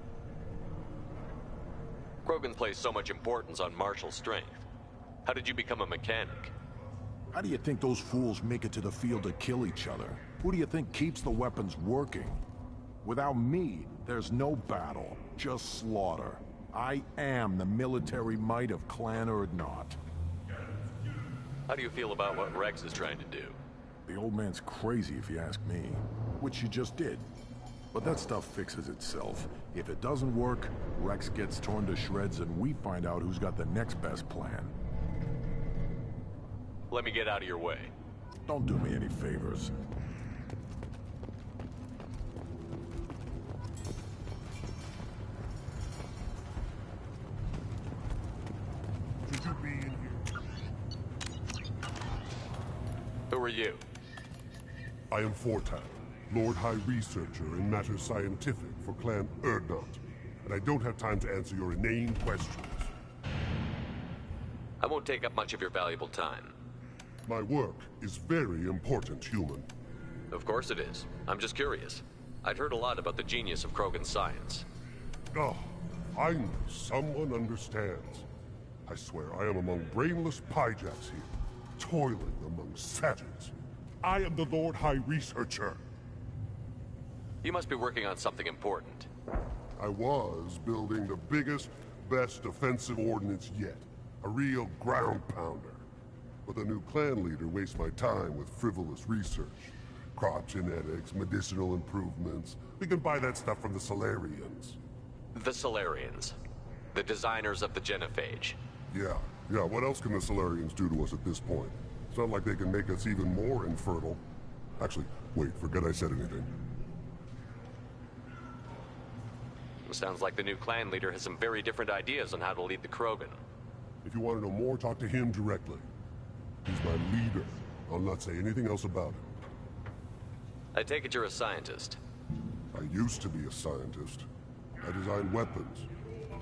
Krogan placed so much importance on martial strength. How did you become a mechanic? How do you think those fools make it to the field to kill each other? Who do you think keeps the weapons working? Without me, there's no battle, just slaughter. I am the military might of Clan Urdnot. How do you feel about what Rex is trying to do? The old man's crazy if you ask me, which you just did. But that stuff fixes itself. If it doesn't work, Rex gets torn to shreds and we find out who's got the next best plan. Let me get out of your way. Don't do me any favors. Should you be in here? Who are you? I am Fortan, Lord High Researcher in matters scientific for Clan Urdnot, and I don't have time to answer your inane questions. I won't take up much of your valuable time. My work is very important, human. Of course it is. I'm just curious. I'd heard a lot about the genius of Krogan science. Oh, finally, someone understands. I swear I am among brainless pyjacks here, toiling among savages. I am the Lord High Researcher. You must be working on something important. I was building the biggest, best defensive ordnance yet. A real ground pounder. But the new clan leader wastes my time with frivolous research. Crop genetics, medicinal improvements. We can buy that stuff from the Solarians. The Solarians. The designers of the genophage. Yeah. What else can the Solarians do to us at this point? It's not like they can make us even more infertile. Actually, wait, forget I said anything. Sounds like the new clan leader has some very different ideas on how to lead the Krogan. If you want to know more, talk to him directly. He's my leader. I'll not say anything else about him. I take it you're a scientist. I used to be a scientist. I designed weapons.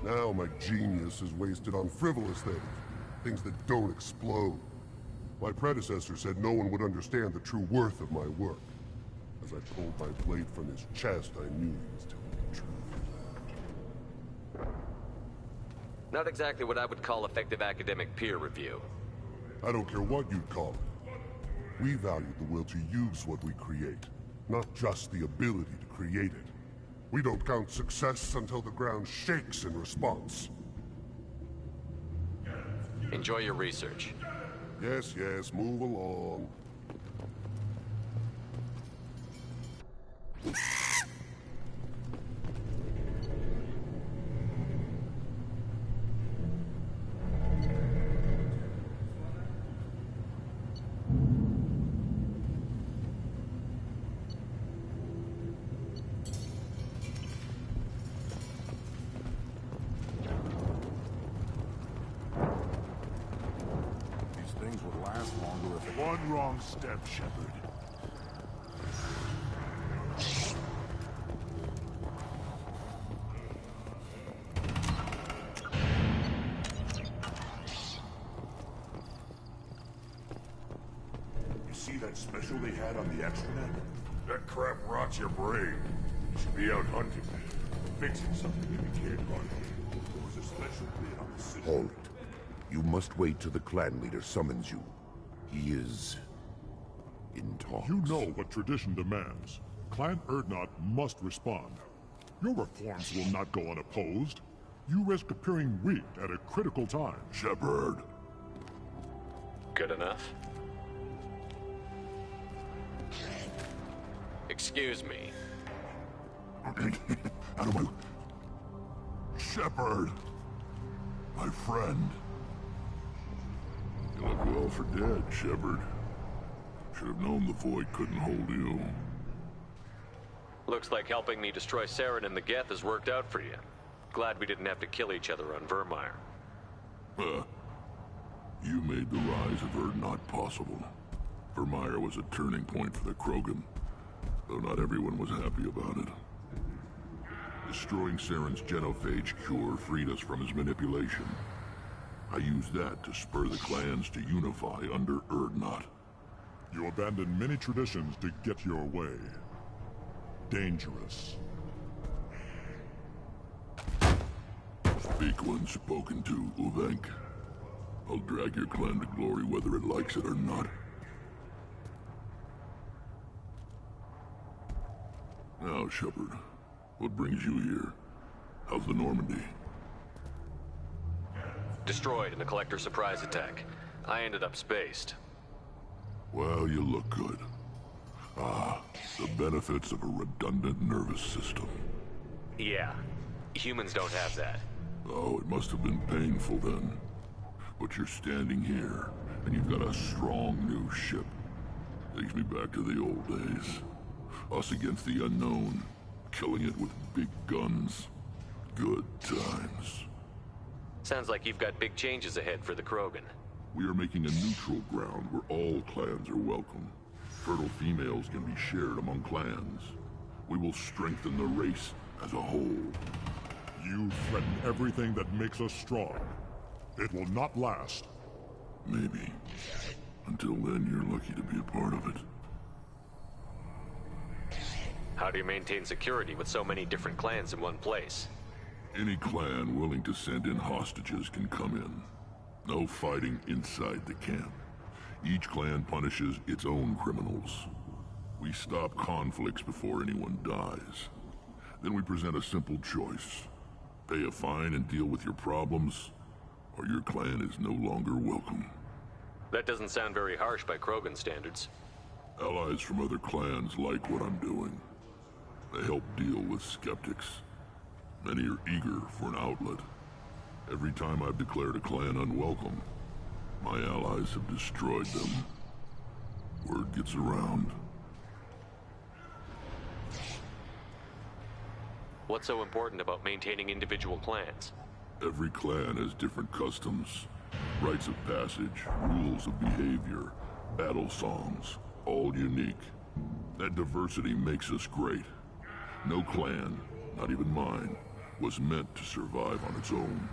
Now my genius is wasted on frivolous things. Things that don't explode. My predecessor said no one would understand the true worth of my work. As I pulled my blade from his chest, I knew he was telling the truth. Not exactly what I would call effective academic peer review. I don't care what you'd call it. We value the will to use what we create, not just the ability to create it. We don't count success until the ground shakes in response. Enjoy your research. Yes, move along. One wrong step, Shepard. You see that special they had on the extranet? That crap rots your brain. You should be out hunting, fixing something if you can't run. There was a special bit on the system. Halt. You must wait till the clan leader summons you. He is in talks. You know what tradition demands. Clan Urdnot must respond. Your reforms will not go unopposed. You risk appearing weak at a critical time. Shepard. Good enough. Excuse me. Out of my... Shepard! My friend. You look well for dead, Shepard. Should have known the Void couldn't hold you. Looks like helping me destroy Saren and the Geth has worked out for you. Glad we didn't have to kill each other on Vermeer. You made the rise of Urdnot possible. Vermeer was a turning point for the Krogan, though not everyone was happy about it. Destroying Saren's genophage cure freed us from his manipulation. I used that to spur the clans to unify under Urdnot. You abandoned many traditions to get your way. Dangerous. Speak when spoken to, Uvenk. I'll drag your clan to glory whether it likes it or not. Now, Shepard, what brings you here? How's the Normandy? Destroyed in a collector surprise attack. I ended up spaced. Well, you look good. Ah, the benefits of a redundant nervous system. Yeah, humans don't have that. Oh, it must have been painful then. But you're standing here, and you've got a strong new ship. Takes me back to the old days. Us against the unknown, killing it with big guns. Good times. Sounds like you've got big changes ahead for the Krogan. We are making a neutral ground where all clans are welcome. Fertile females can be shared among clans. We will strengthen the race as a whole. You threaten everything that makes us strong. It will not last. Maybe. Until then, you're lucky to be a part of it. How do you maintain security with so many different clans in one place? Any clan willing to send in hostages can come in. No fighting inside the camp. Each clan punishes its own criminals. We stop conflicts before anyone dies. Then we present a simple choice. Pay a fine and deal with your problems, or your clan is no longer welcome. That doesn't sound very harsh by Krogan standards. Allies from other clans like what I'm doing. They help deal with skeptics. Many are eager for an outlet. Every time I've declared a clan unwelcome, my allies have destroyed them. Word gets around. What's so important about maintaining individual clans? Every clan has different customs, rites of passage, rules of behavior, battle songs, all unique. That diversity makes us great. No clan, not even mine, was meant to survive on its own.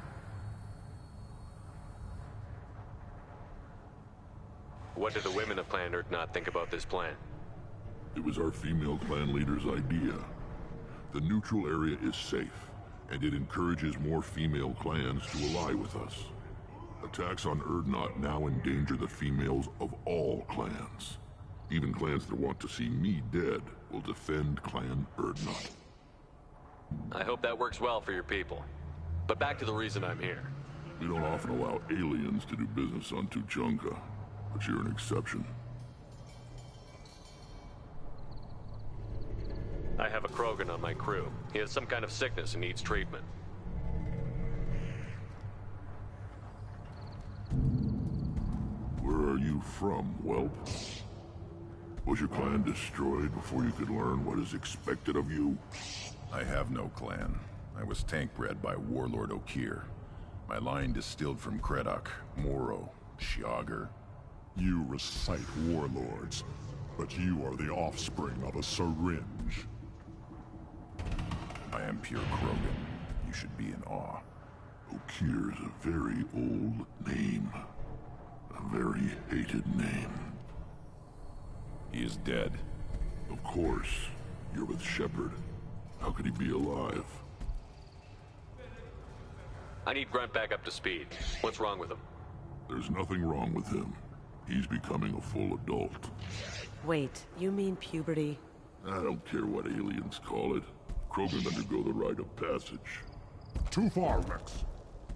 What did the women of Clan Urdnot think about this plan? It was our female clan leader's idea. The neutral area is safe, and it encourages more female clans to ally with us. Attacks on Urdnot now endanger the females of all clans. Even clans that want to see me dead will defend Clan Urdnot. I hope that works well for your people. But back to the reason I'm here. We don't often allow aliens to do business on Tuchanka, but you're an exception. I have a Krogan on my crew. He has some kind of sickness and needs treatment. Where are you from, whelp? Was your clan destroyed before you could learn what is expected of you? I have no clan. I was tank bred by Warlord Okir. My line distilled from Kredok, Moro, Shiagar. You recite warlords, but you are the offspring of a syringe. I am pure Krogan. You should be in awe. Okir's a very old name. A very hated name. He is dead. Of course. You're with Shepard. How could he be alive? I need Grunt back up to speed. What's wrong with him? There's nothing wrong with him. He's becoming a full adult. Wait, you mean puberty? I don't care what aliens call it. Krogan undergo the rite of passage. Too far, Rex.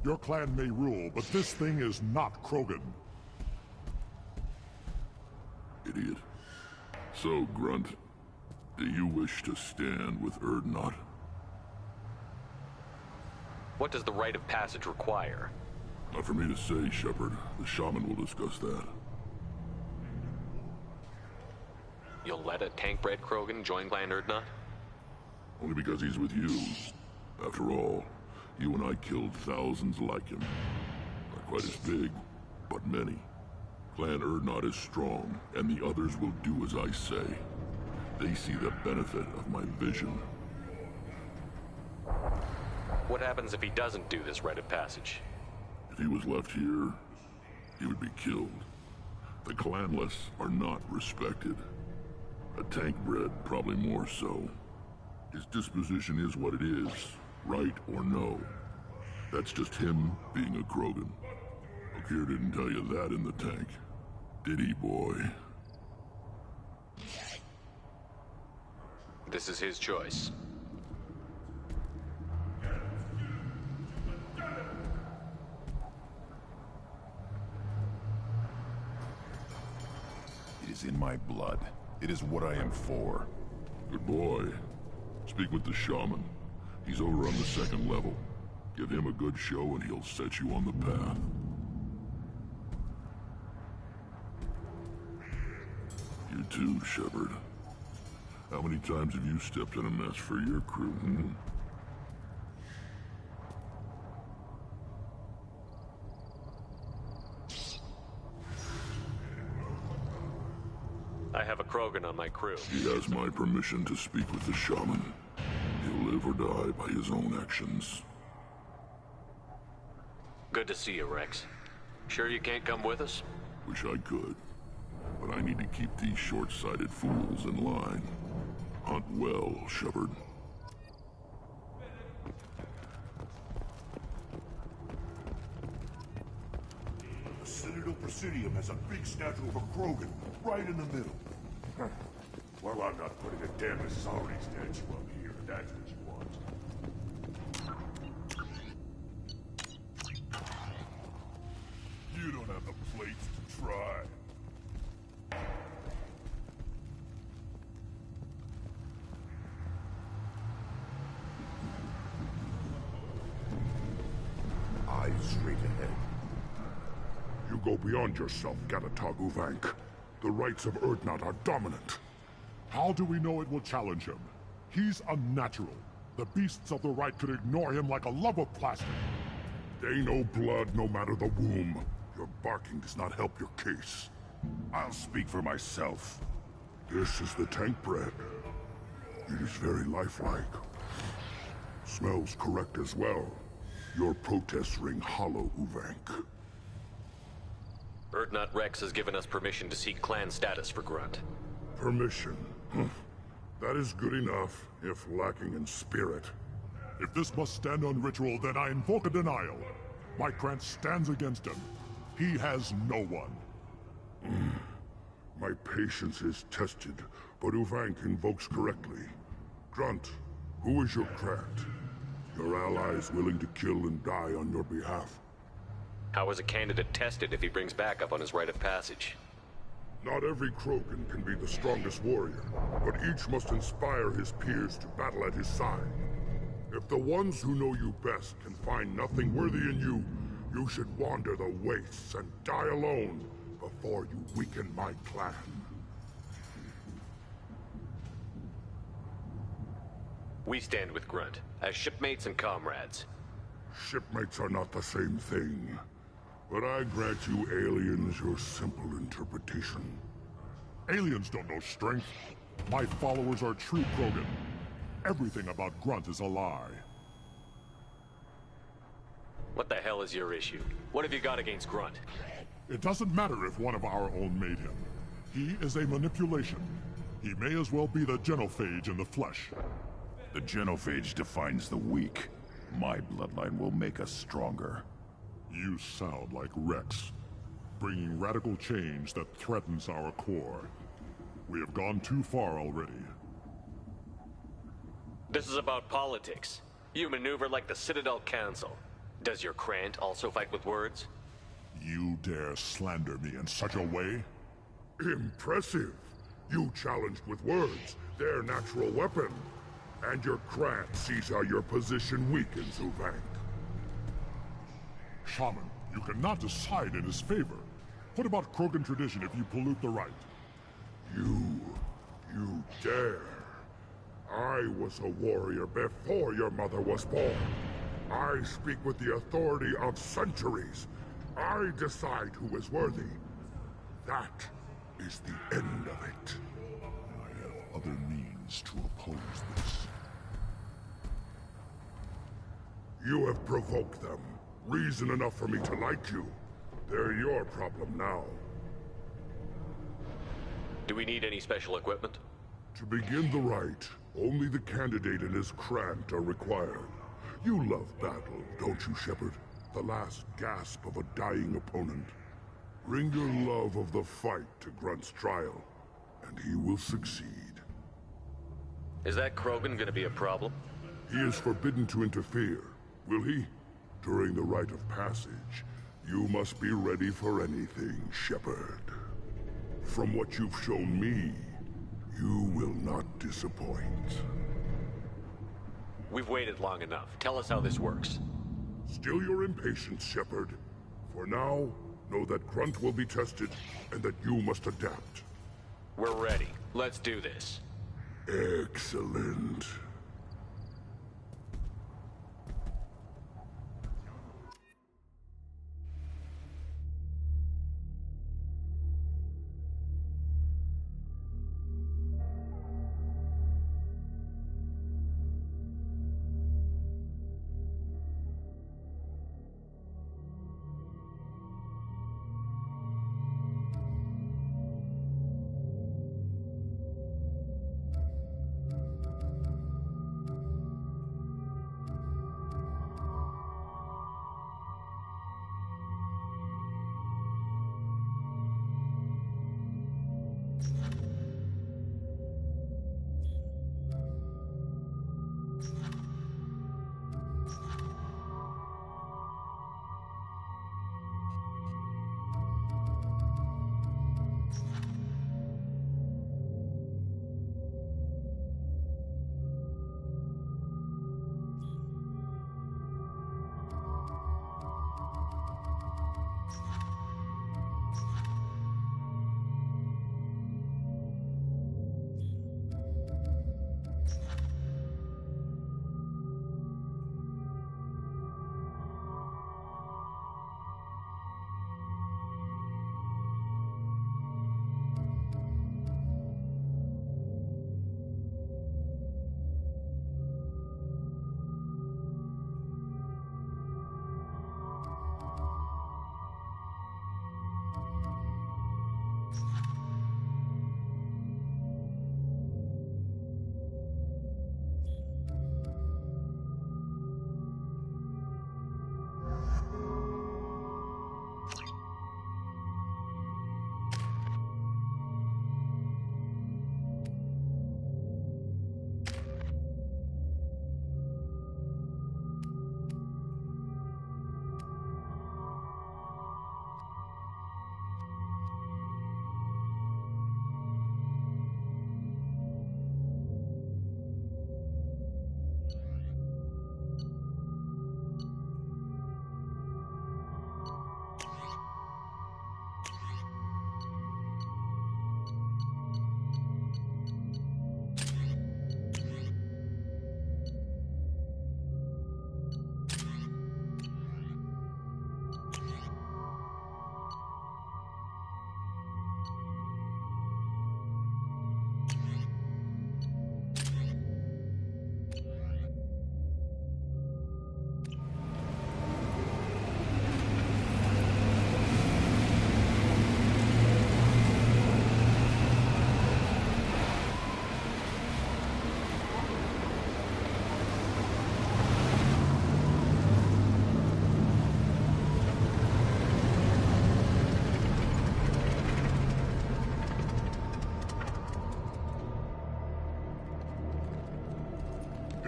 Your clan may rule, but this thing is not Krogan. Idiot. So, Grunt, do you wish to stand with Urdnot? What does the rite of passage require? Not for me to say, Shepard. The shaman will discuss that. You'll let a tank-bred Krogan join Clan Urdnot? Only because he's with you. After all, you and I killed thousands like him. Not quite as big, but many. Clan Urdnot is strong, and the others will do as I say. They see the benefit of my vision. What happens if he doesn't do this rite of passage? If he was left here, he would be killed. The clanless are not respected. A tank-bred, probably more so. His disposition is what it is, right or no. That's just him being a Krogan. Okir didn't tell you that in the tank. Did he, boy? This is his choice. It is in my blood. It is what I am for. Good boy. Speak with the shaman. He's over on the second level. Give him a good show and he'll set you on the path. You too, Shepard. How many times have you stepped in a mess for your crew, hmm? I have a Krogan on my crew. He has my permission to speak with the shaman. He'll live or die by his own actions. Good to see you, Rex. Sure you can't come with us? Wish I could. But I need to keep these short-sighted fools in line. Hunt well, Shepard. The Citadel Presidium has a big statue of a Krogan, right in the middle. Well, I'm not putting a damn Asari statue up here, if that's what you want. You don't have the plates to try. Eyes straight ahead. You go beyond yourself, Galatog Uvank. The rights of Urdnot are dominant. How do we know it will challenge him? He's unnatural. The beasts of the right could ignore him like a lump of plastic. They know blood no matter the womb. Your barking does not help your case. I'll speak for myself. This is the tank bread. It is very lifelike. Smells correct as well. Your protests ring hollow, Uvank. Urdnot Rex has given us permission to seek clan status for Grunt. Permission. That is good enough, if lacking in spirit. If this must stand on ritual, then I invoke a denial. My Krantz stands against him. He has no one. My patience is tested, but Uvank invokes correctly. Grunt, who is your Krant? Your allies willing to kill and die on your behalf? How is a candidate tested if he brings backup on his rite of passage? Not every Krogan can be the strongest warrior, but each must inspire his peers to battle at his side. If the ones who know you best can find nothing worthy in you, you should wander the wastes and die alone before you weaken my clan. We stand with Grunt, as shipmates and comrades. Shipmates are not the same thing. But I grant you aliens your simple interpretation. Aliens don't know strength. My followers are true Krogan. Everything about Grunt is a lie. What the hell is your issue? What have you got against Grunt? It doesn't matter if one of our own made him. He is a manipulation. He may as well be the genophage in the flesh. The genophage defines the weak. My bloodline will make us stronger. You sound like Rex, bringing radical change that threatens our core. We have gone too far already. This is about politics. You maneuver like the Citadel Council. Does your Krant also fight with words? You dare slander me in such a way? Impressive. You challenged with words, their natural weapon. And your Krant sees how your position weakens Uvank. Shaman, you cannot decide in his favor. What about Krogan tradition if you pollute the rite? You dare. I was a warrior before your mother was born. I speak with the authority of centuries. I decide who is worthy. That is the end of it. I have other means to oppose this. You have provoked them. Reason enough for me to like you. They're your problem now. Do we need any special equipment? To begin the rite, only the candidate and his Krant are required. You love battle, don't you, Shepard? The last gasp of a dying opponent. Bring your love of the fight to Grunt's trial, and he will succeed. Is that Krogan gonna be a problem? He is forbidden to interfere, will he? During the rite of passage, you must be ready for anything, Shepard. From what you've shown me, you will not disappoint. We've waited long enough. Tell us how this works. Still your impatience, Shepard. For now, know that Grunt will be tested, and that you must adapt. We're ready. Let's do this. Excellent.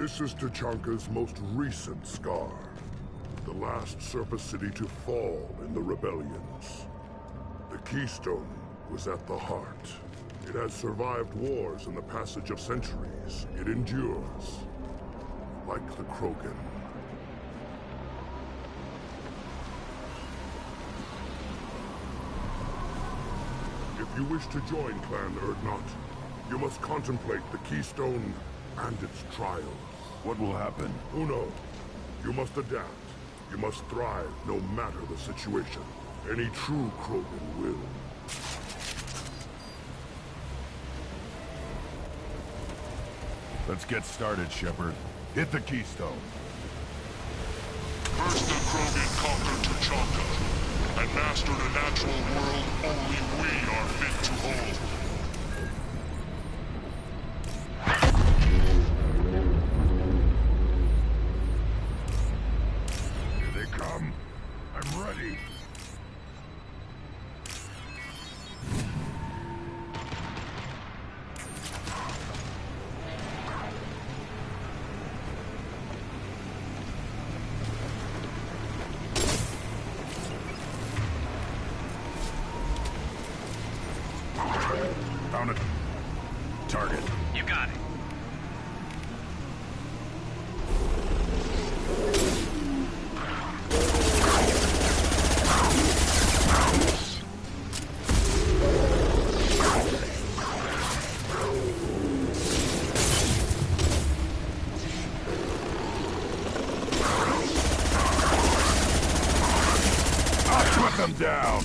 This is Tachanka's most recent scar. The last surface city to fall in the rebellions. The Keystone was at the heart. It has survived wars and the passage of centuries. It endures. Like the Krogan. If you wish to join Clan Urdnot, you must contemplate the Keystone and its trials. What will happen? Who knows? You must adapt. You must thrive no matter the situation. Any true Krogan will. Let's get started, Shepard. Hit the Keystone. First the Krogan conquered Tachanka, and mastered a natural world only we are fit to hold. Here they come. I'm ready. Found it. Target. You got it. I'll put them down.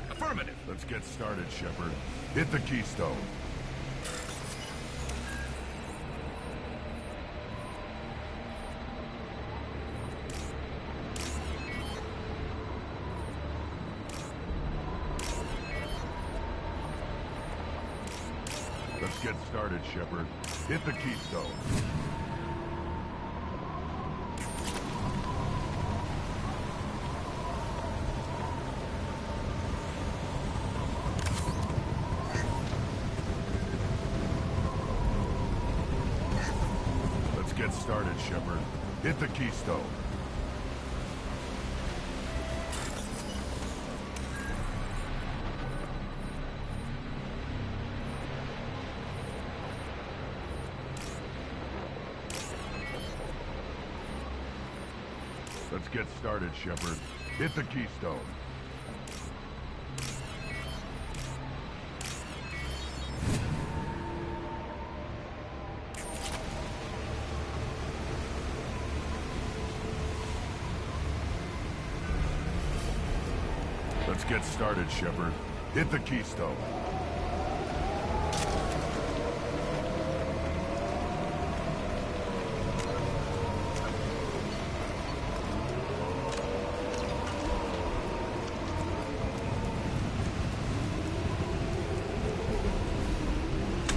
Affirmative. Let's get started, Shepard. Hit the Keystone. Let's get started, Shepard. Hit the Keystone. Let's get started, Shepard. Hit the Keystone. Let's get started, Shepard. Hit the Keystone. Let's get started, Shepard. Hit the Keystone.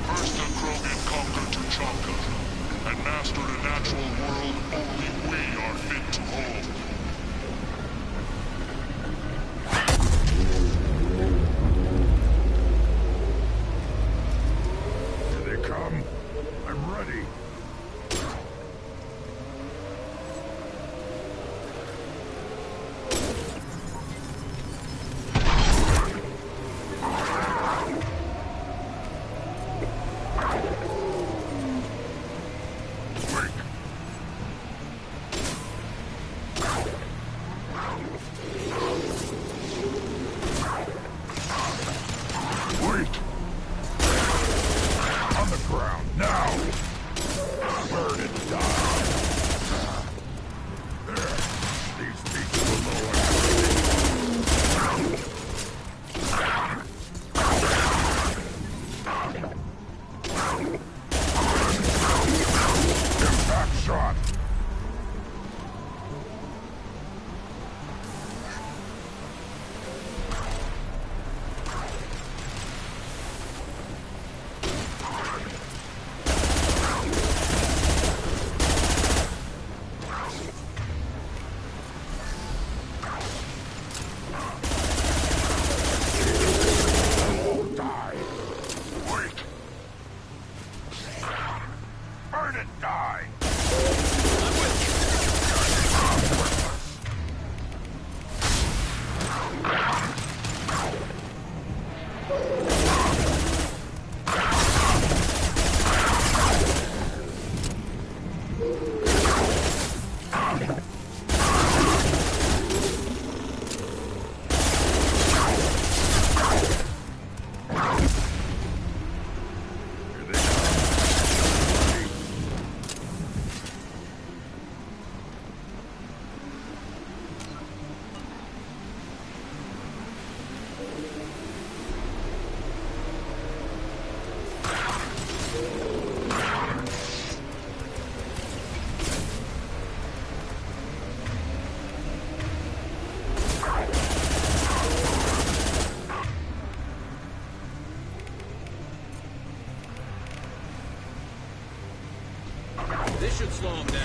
First the Krogan conquered Tachanka, and mastered a natural world only we are fit to hold. Here they come. I'm ready. Wait! On the ground, now! Burn it down! There! These people will know Impact shot! should slow him down.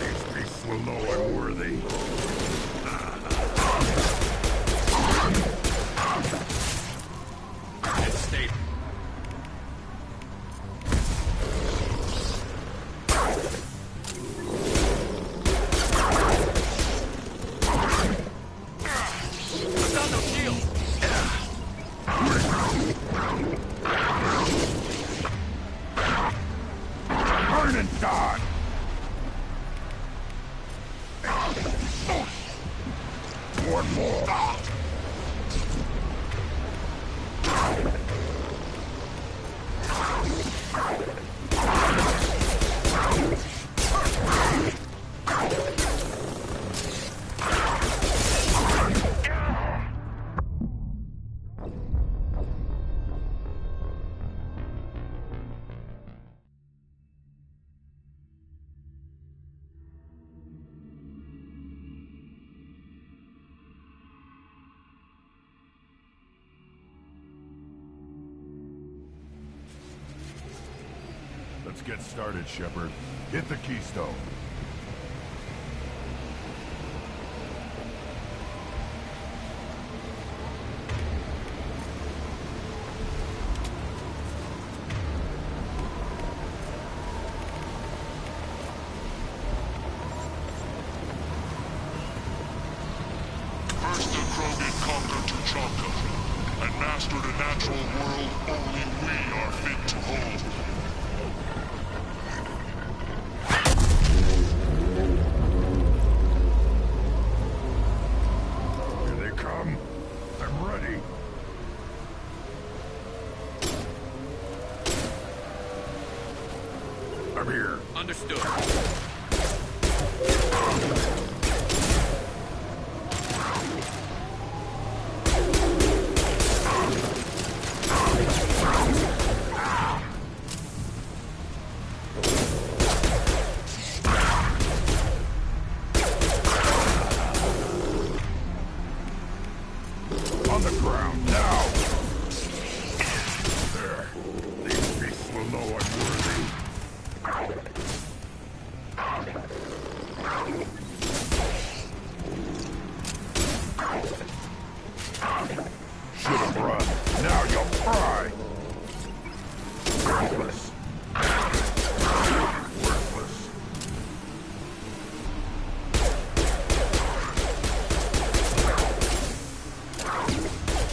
These beasts will know I'm worthy. It's stable. I've got no shield. Burn and die! One more. Let's get started, Shepard. Hit the keystone. First the Krogan conquered Tuchanka, and mastered a natural world only we are fit to hold. Here they come. I'm ready. I'm here. Understood. On the ground, now! There. These beasts will know I'm worthy. Should have run. Now you'll cry! Worthless. Worthless.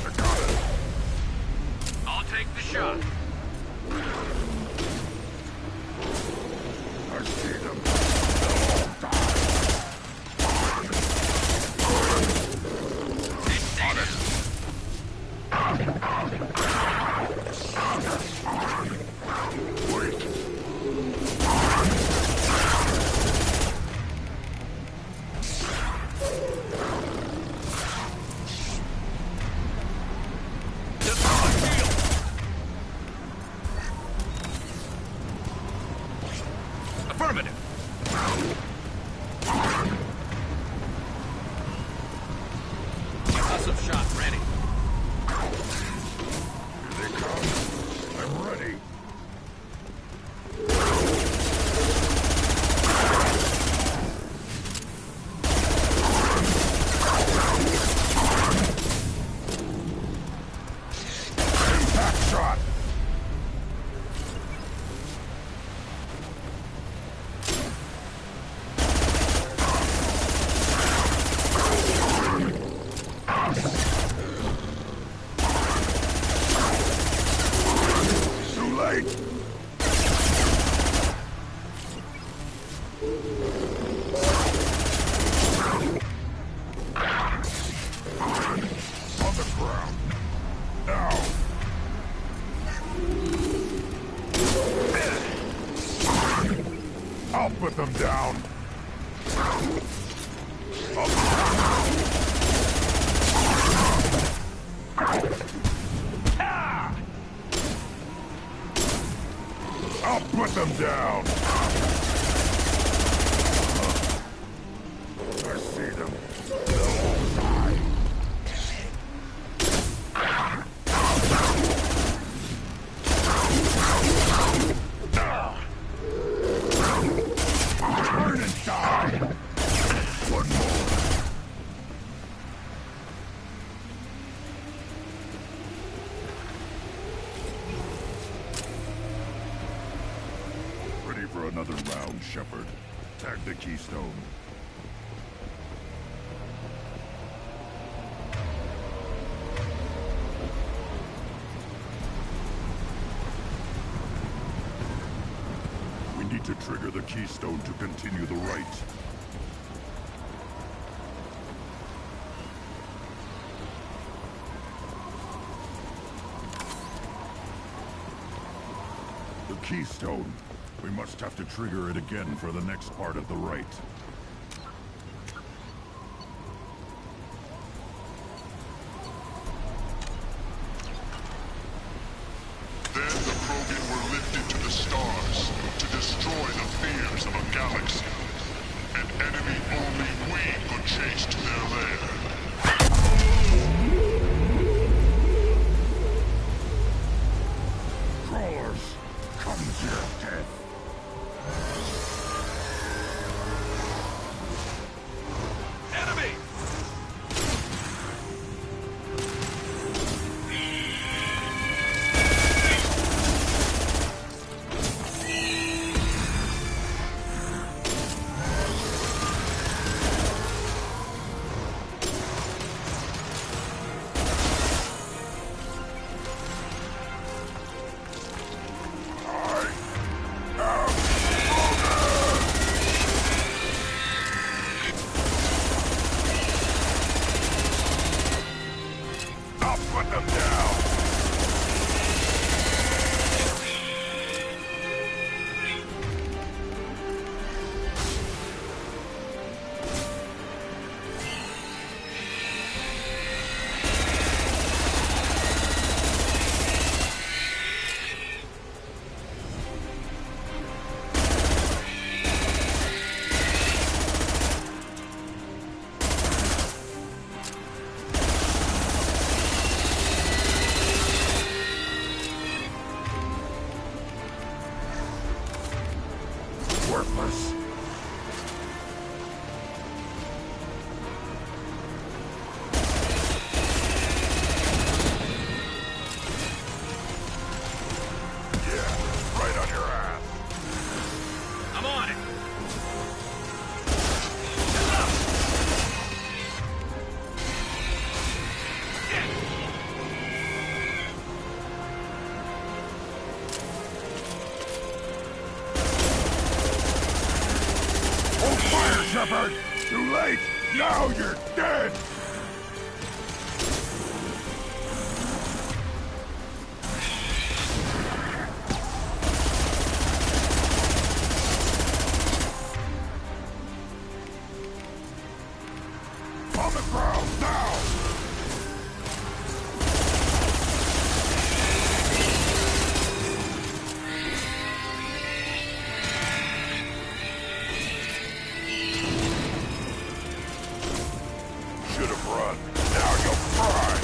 I got it. I'll take the shot. I see them. On it. Wait. Just on the field. Affirmative. Awesome shot ready. Here they come. I'm ready. Impact shot. Too late. On the ground. Now. I'll put them down. I'll put them down. I see them. down, Shepard. Tag the keystone. We need to trigger the keystone to continue the right. The keystone. We must have to trigger it again for the next part of the rite. Then the Krogan were lifted to the stars to destroy the fears of a galaxy. An enemy only we could chase to their lair. Crawlers, come to your death. Enemy! I'll put them down. Worthless. Yeah, right on your ass. I'm on it! Hold fire, Shepard! Too late! Now you're dead! On the ground, now! Should have run. Now you'll fry.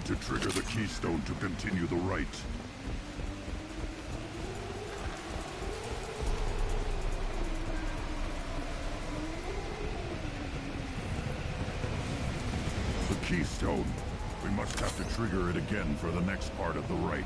need to trigger the keystone to continue the rite. The keystone. We must have to trigger it again for the next part of the rite.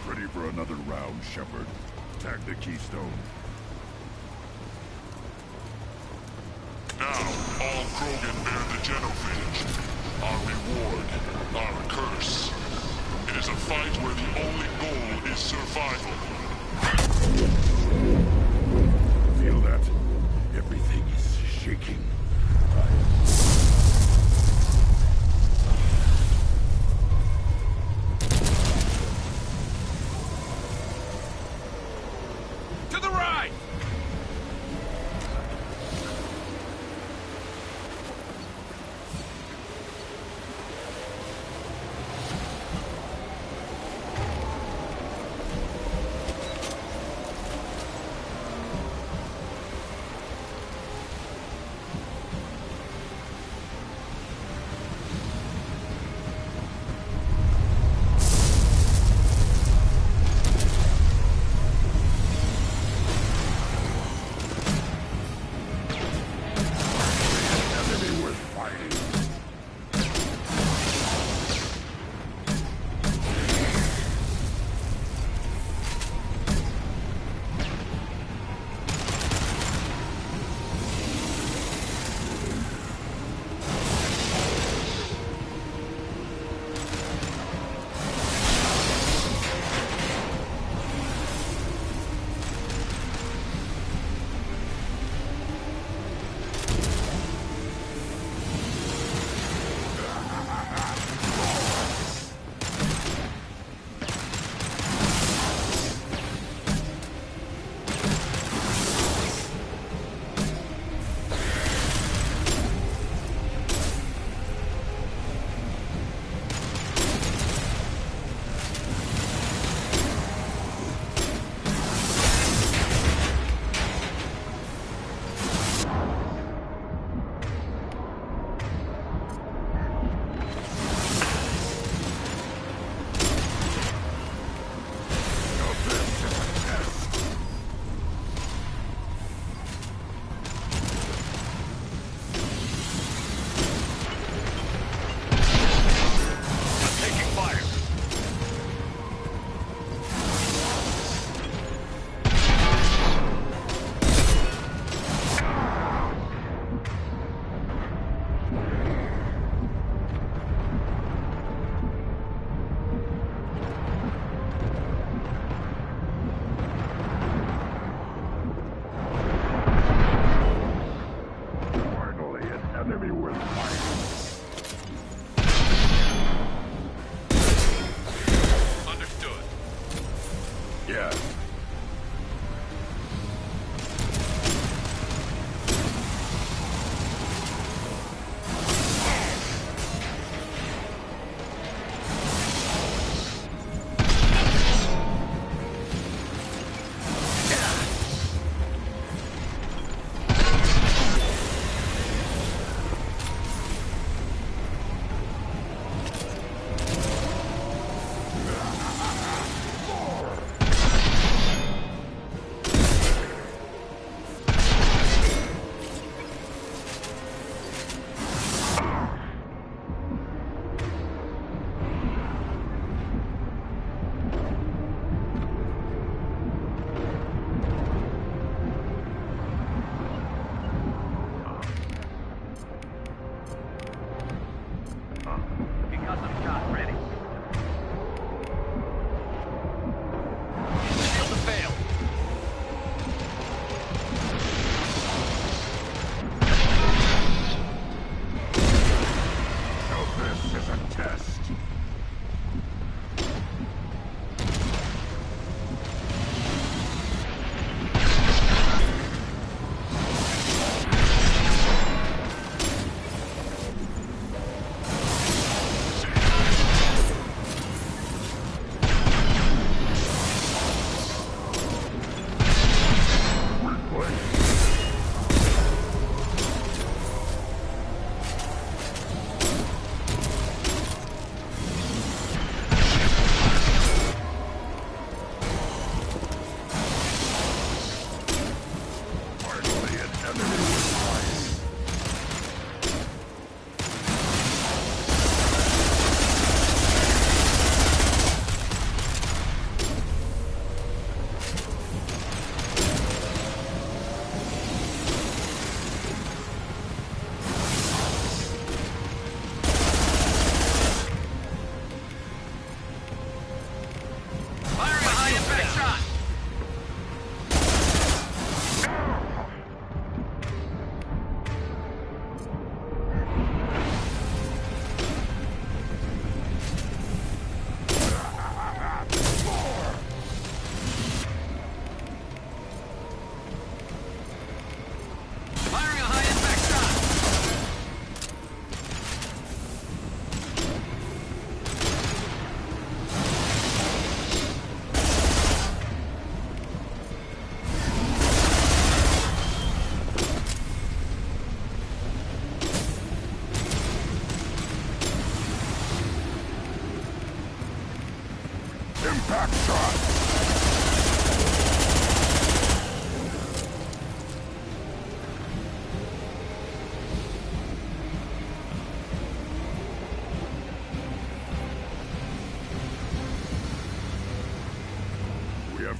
Ready for another round, Shepard. Tag the keystone. Now, all Krogan bear the genophage. Our reward, our curse. It is a fight where the only goal is survival. Feel that? Everything is shaking. To the right!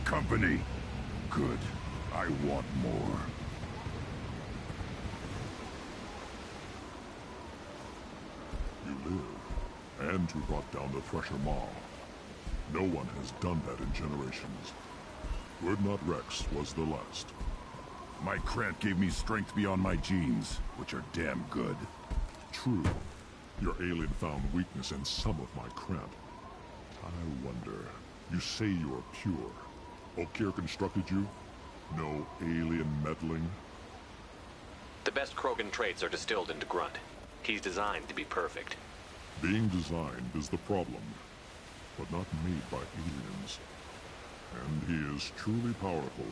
company. Good. I want more. You live, and you brought down the Thresher Maw. No one has done that in generations. Urdnot Rex was the last. My Krant gave me strength beyond my genes, which are damn good. True. Your alien found weakness in some of my Krant. I wonder, you say you are pure. Okier constructed you? No alien meddling? The best Krogan traits are distilled into Grunt. He's designed to be perfect. Being designed is the problem, but not made by aliens. And he is truly powerful.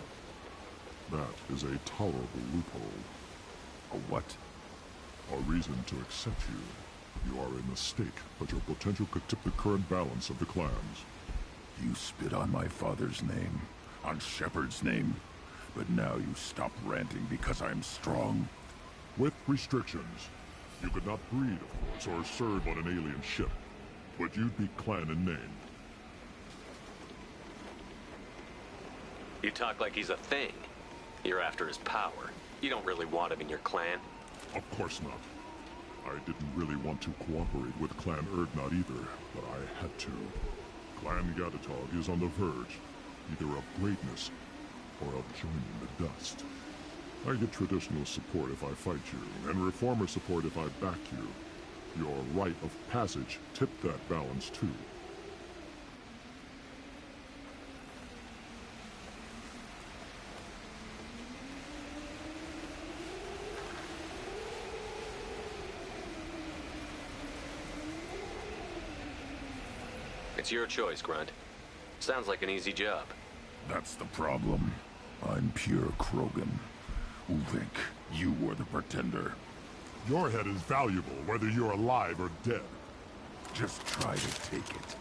That is a tolerable loophole. A what? A reason to accept you. You are a mistake, but your potential could tip the current balance of the clans. You spit on my father's name, on Shepard's name, but now you stop ranting because I'm strong. With restrictions. You could not breed, of course, or serve on an alien ship, but you'd be clan in name. You talk like he's a thing. You're after his power. You don't really want him in your clan. Of course not. I didn't really want to cooperate with Clan Urdnot either, but I had to. Clan Gatatog is on the verge, either of greatness or of joining the dust. I get traditional support if I fight you, and reformer support if I back you. Your rite of passage tipped that balance too. It's your choice, Grunt. Sounds like an easy job. That's the problem. I'm pure Krogan. Ulvik, you were the pretender. Your head is valuable, whether you're alive or dead. Just try to take it.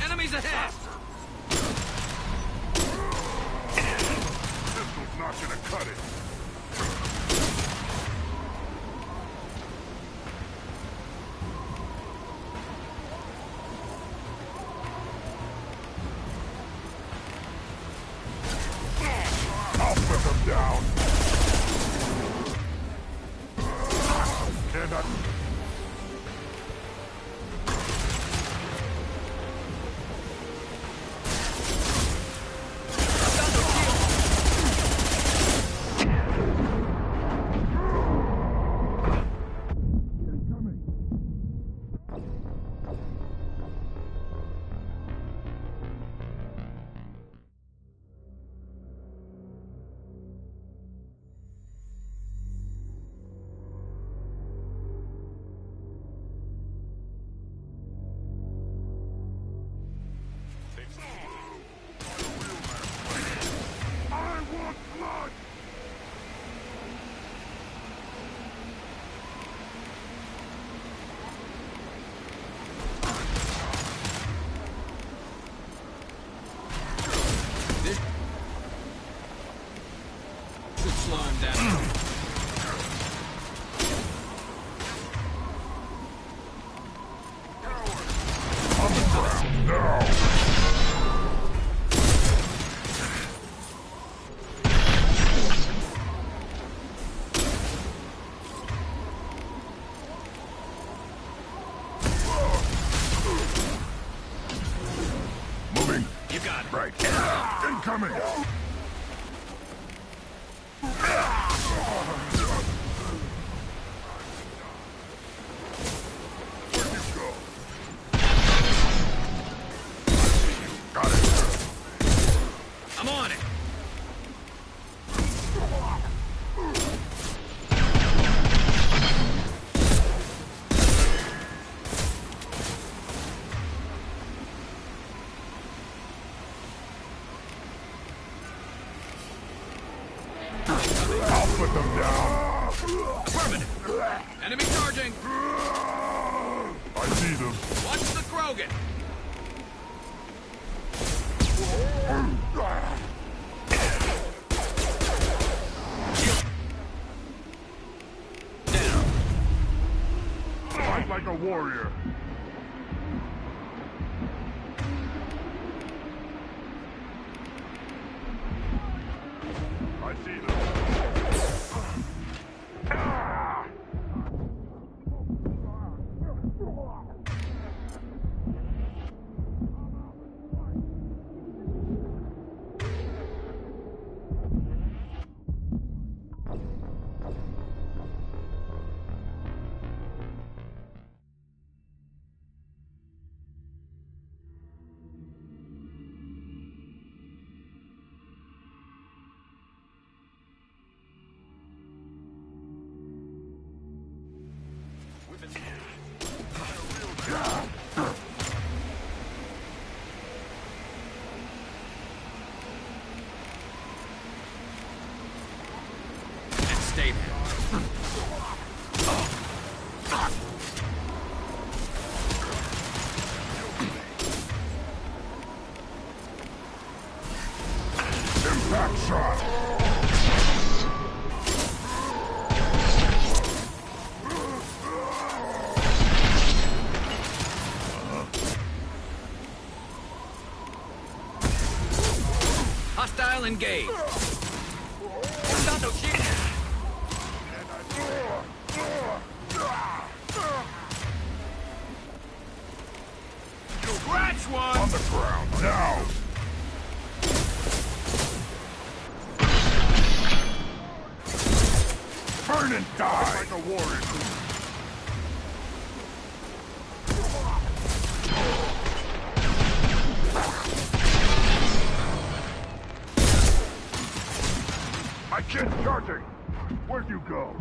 Enemies ahead! Pistol's not gonna cut it. Down. Cannot. Slow him down. On the ground now! Moving. You got it. Right. Incoming! I'm on it. I'll put them down! Affirmative. Enemy charging. I see them. Watch the Krogan. Fight like a warrior. I see them. Stay there. Impact shot. Hostile engaged. Santo shield. Scratch one! On the ground, now! Burn and die! Like a warrior. I can't charging! Where'd you go?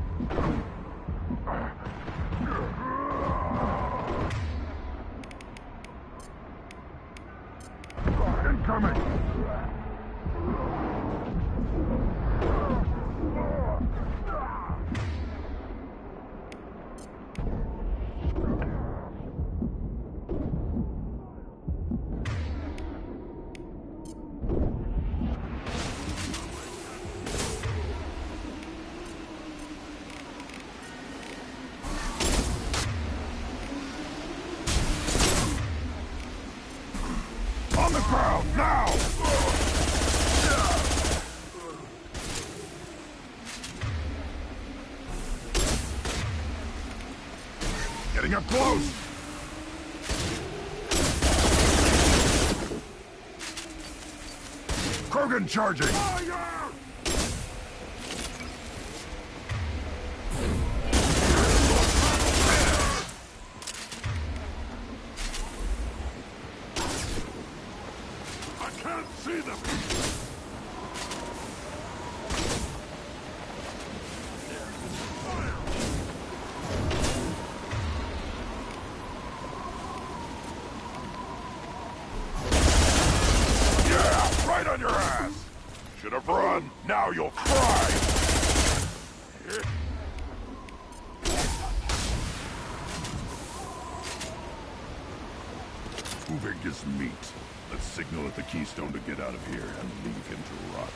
Incoming! On the ground, now! Getting up close! Krogan charging! Fire! I can't see them! Yeah, right on your ass! Should have run, now you'll cry! Moving is meat. Let's signal at the Keystone to get out of here and leave him to rot.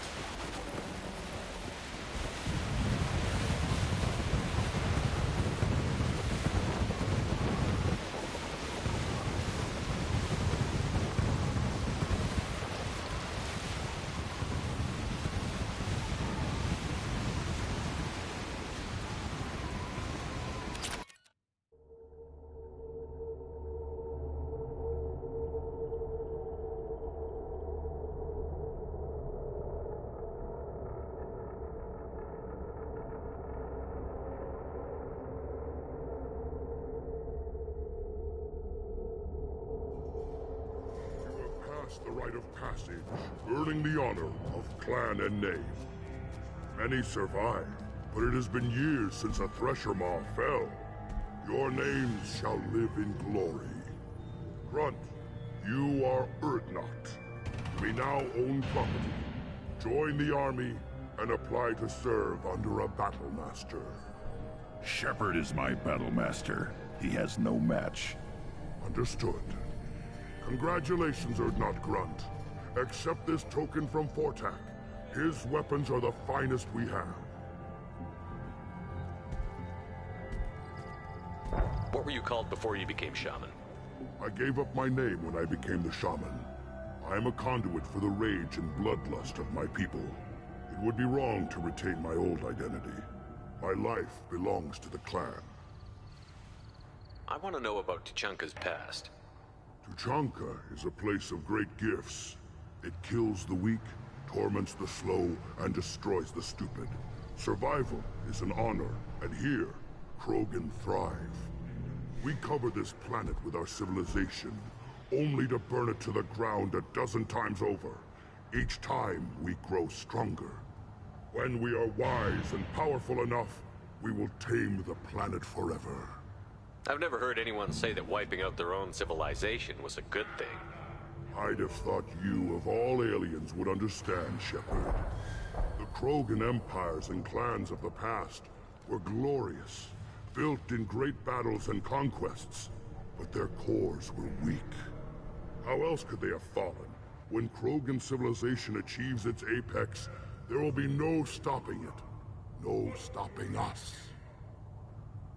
The rite of passage, earning the honor of clan and knave. Many survive, but it has been years since a Thresher Maw fell. Your names shall live in glory. Grunt, you are Urdnot. We now own property. Join the army and apply to serve under a battle master. Shepard is my battle master. He has no match. Understood. Congratulations, Urdnot Grunt. Accept this token from Fortak. His weapons are the finest we have. What were were you called before you became shaman? I gave up my name when I became the shaman. I am a conduit for the rage and bloodlust of my people. It would be wrong to retain my old identity. My life belongs to the clan. I want to know about Tuchanka's past. Tuchanka is a place of great gifts. It kills the weak, torments the slow, and destroys the stupid. Survival is an honor, and here, Krogan thrive. We cover this planet with our civilization, only to burn it to the ground a dozen times over. Each time, we grow stronger. When we are wise and powerful enough, we will tame the planet forever. I've never heard anyone say that wiping out their own civilization was a good thing. I'd have thought you, of all aliens, would understand, Shepard. The Krogan empires and clans of the past were glorious, built in great battles and conquests, but their cores were weak. How else could they have fallen? When Krogan civilization achieves its apex, there will be no stopping it. No stopping us.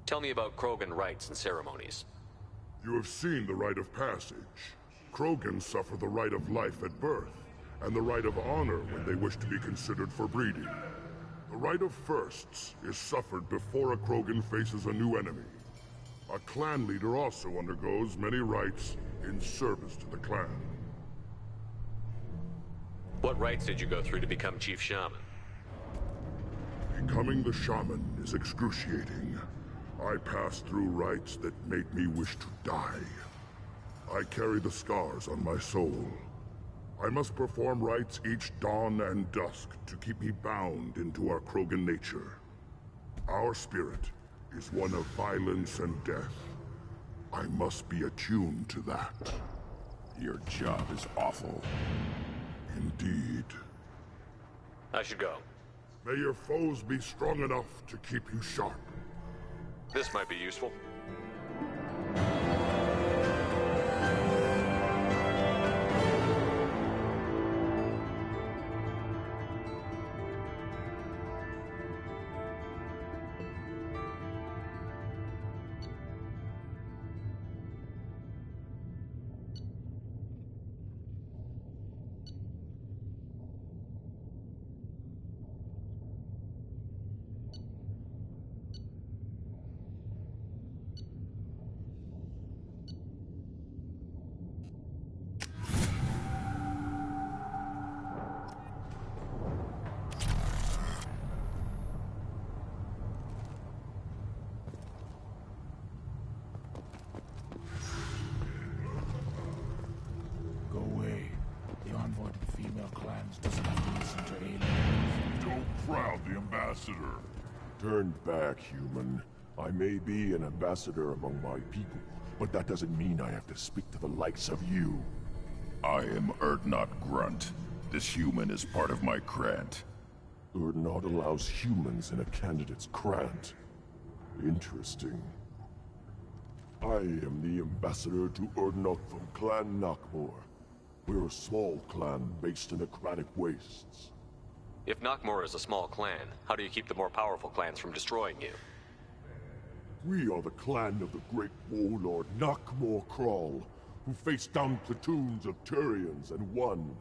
Tell me about Krogan rites and ceremonies. You have seen the rite of passage. Krogan suffer the rite of life at birth, and the rite of honor when they wish to be considered for breeding. The rite of firsts is suffered before a Krogan faces a new enemy. A clan leader also undergoes many rites in service to the clan. What rites did you go through to become Chief Shaman? Becoming the shaman is excruciating. I passed through rites that made me wish to die. I carry the scars on my soul. I must perform rites each dawn and dusk to keep me bound into our Krogan nature. Our spirit is one of violence and death. I must be attuned to that. Your job is awful. Indeed. I should go. May your foes be strong enough to keep you sharp. This might be useful. Go away. The envoy to the female clans doesn't have to listen to aliens. Don't crowd the ambassador. Turn back, human. I may be an ambassador among my people, but that doesn't mean I have to speak to the likes of you. I am Urdnot Grunt. This human is part of my Krant. Urdnot allows humans in a candidate's Krant. Interesting. I am the ambassador to Urdnot from Clan Nakmor. We're a small clan based in the Krantic Wastes. If Nakmor is a small clan, how do you keep the more powerful clans from destroying you? We are the clan of the great warlord Nakmor Kral, who faced down platoons of Turians and won.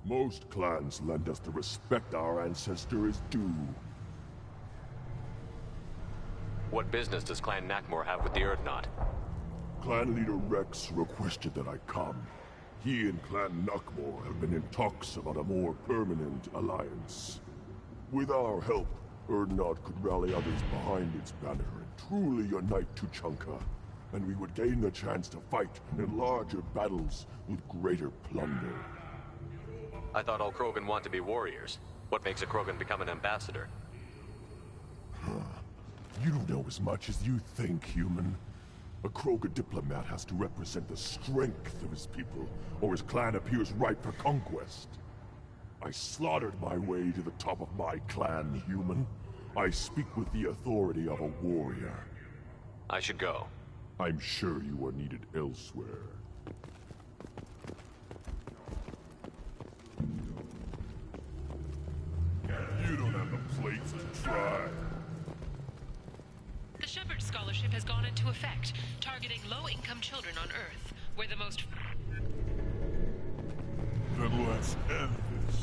Most clans lend us the respect our ancestor is due. What business does Clan Nakmor have with the Urdnot? Clan leader Rex requested that I come. He and Clan Nakmor have been in talks about a more permanent alliance. With our help, Urdnot could rally others behind its banner and truly unite Tuchanka, and we would gain the chance to fight in larger battles with greater plunder. I thought all Krogan want to be warriors. What makes a Krogan become an ambassador? You don't know as much as you think, human. A Krogan diplomat has to represent the strength of his people, or his clan appears ripe for conquest. I slaughtered my way to the top of my clan, human. I speak with the authority of a warrior. I should go. I'm sure you are needed elsewhere. You don't have the plates to try. The Shepherd's scholarship has gone into effect, targeting low-income children on Earth, where the most... Then let's end this.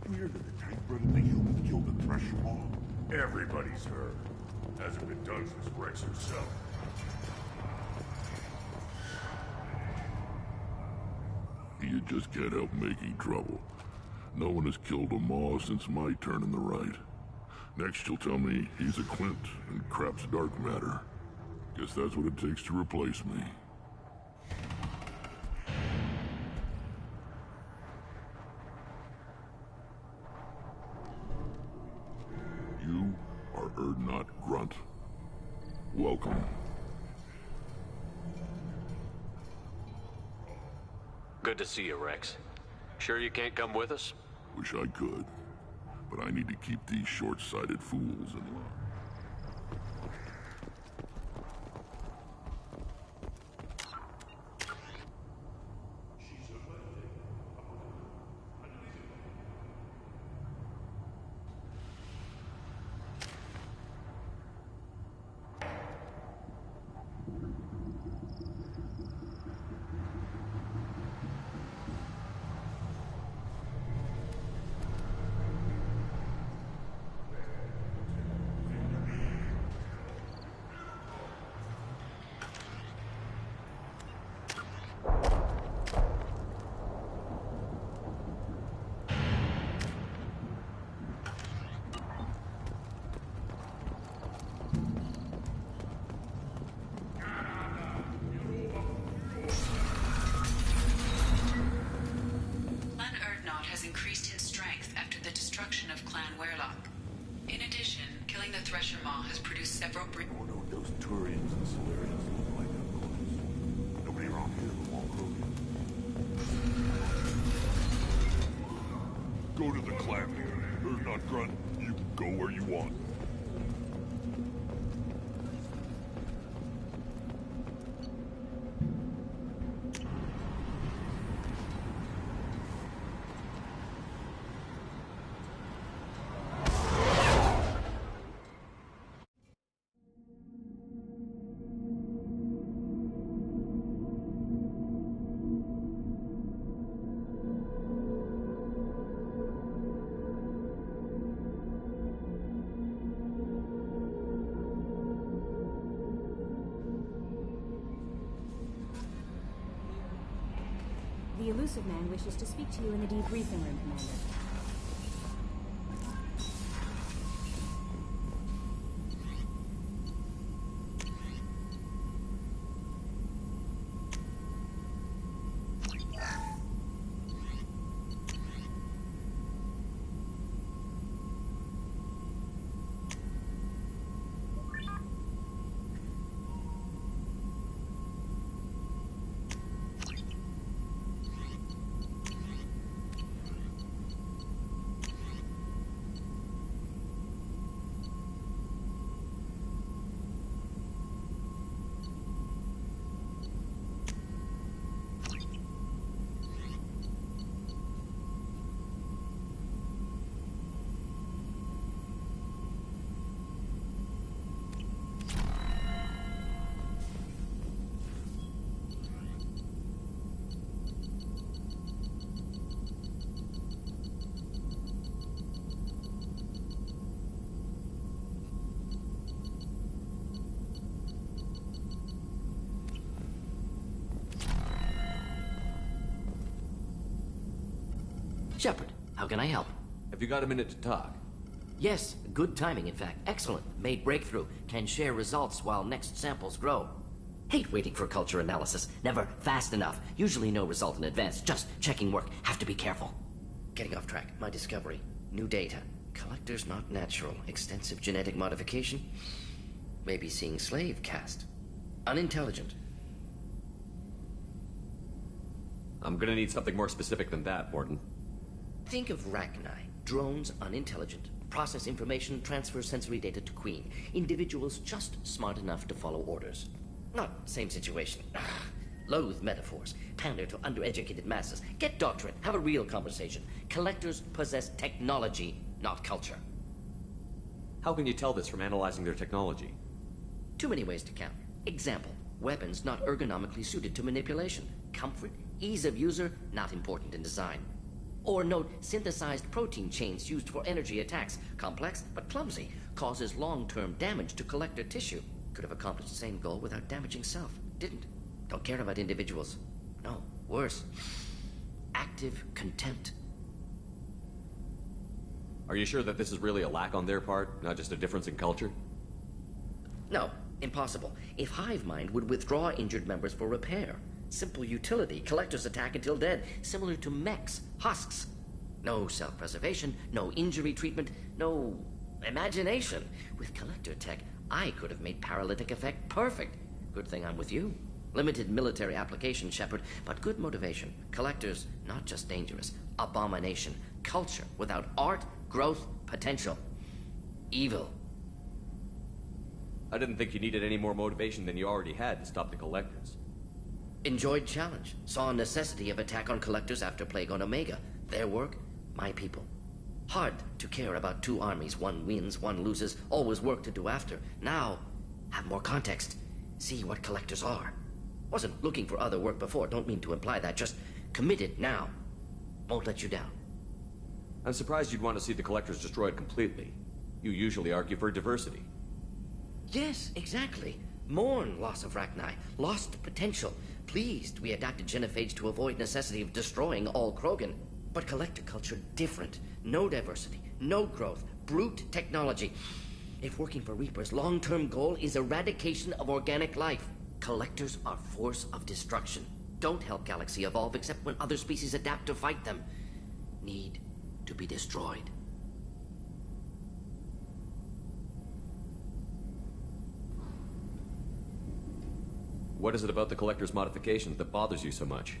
You hear that the tank bred and the human killed the Thresher Maw? Everybody's heard. Hasn't been done since Rex herself. You just can't help making trouble. No one has killed a Maw since my turn in the right. Next you'll tell me he's a Clint and crap's dark matter. Guess that's what it takes to replace me. You are Erdnot Grunt. Welcome. Good to see you, Rex. Sure you can't come with us? Wish I could, but I need to keep these short-sighted fools in line. Go to the clan leader. Erdnot Grunt, you can go where you want. The elusive man wishes to speak to you in the debriefing room, Commander. Shepard, how can I help? Have you got a minute to talk? Yes, good timing, in fact. Excellent. Made breakthrough. Can share results while next samples grow. Hate waiting for culture analysis. Never fast enough. Usually no result in advance. Just checking work. Have to be careful. Getting off track. My discovery. New data. Collectors not natural. Extensive genetic modification. Maybe seeing slave caste. Unintelligent. I'm gonna need something more specific than that, Warden. Think of Rachni. Drones unintelligent. Process information, transfer sensory data to Queen. Individuals just smart enough to follow orders. Not same situation. Loathe metaphors. Pander to undereducated masses. Get doctrine. Have a real conversation. Collectors possess technology, not culture. How can you tell this from analyzing their technology? Too many ways to count. Example, weapons not ergonomically suited to manipulation. Comfort, ease of user, not important in design. Or note, synthesized protein chains used for energy attacks. Complex, but clumsy. Causes long-term damage to collector tissue. Could have accomplished the same goal without damaging self. Didn't. Don't care about individuals. No, worse. Active contempt. Are you sure that this is really a lack on their part, not just a difference in culture? No, impossible. If Hive Mind would withdraw injured members for repair. Simple utility, collectors attack until dead, similar to mechs, husks. No self-preservation, no injury treatment, no imagination. With collector tech, I could have made paralytic effect perfect. Good thing I'm with you. Limited military application, Shepard, but good motivation. Collectors, not just dangerous. Abomination. Culture without art, growth, potential. Evil. I didn't think you needed any more motivation than you already had to stop the collectors. Enjoyed challenge. Saw necessity of attack on collectors after Plague on Omega. Their work, my people. Hard to care about two armies. One wins, one loses. Always work to do after. Now, have more context. See what collectors are. Wasn't looking for other work before. Don't mean to imply that. Just committed now. Won't let you down. I'm surprised you'd want to see the collectors destroyed completely. You usually argue for diversity. Yes, exactly. Mourn loss of Rachni. Lost potential. Pleased we adapted genophage to avoid necessity of destroying all Krogan. But collector culture different. No diversity. No growth. Brute technology. If working for Reapers, long-term goal is eradication of organic life. Collectors are force of destruction. Don't help Galaxy evolve except when other species adapt to fight them. Need to be destroyed. What is it about the collector's modifications that bothers you so much?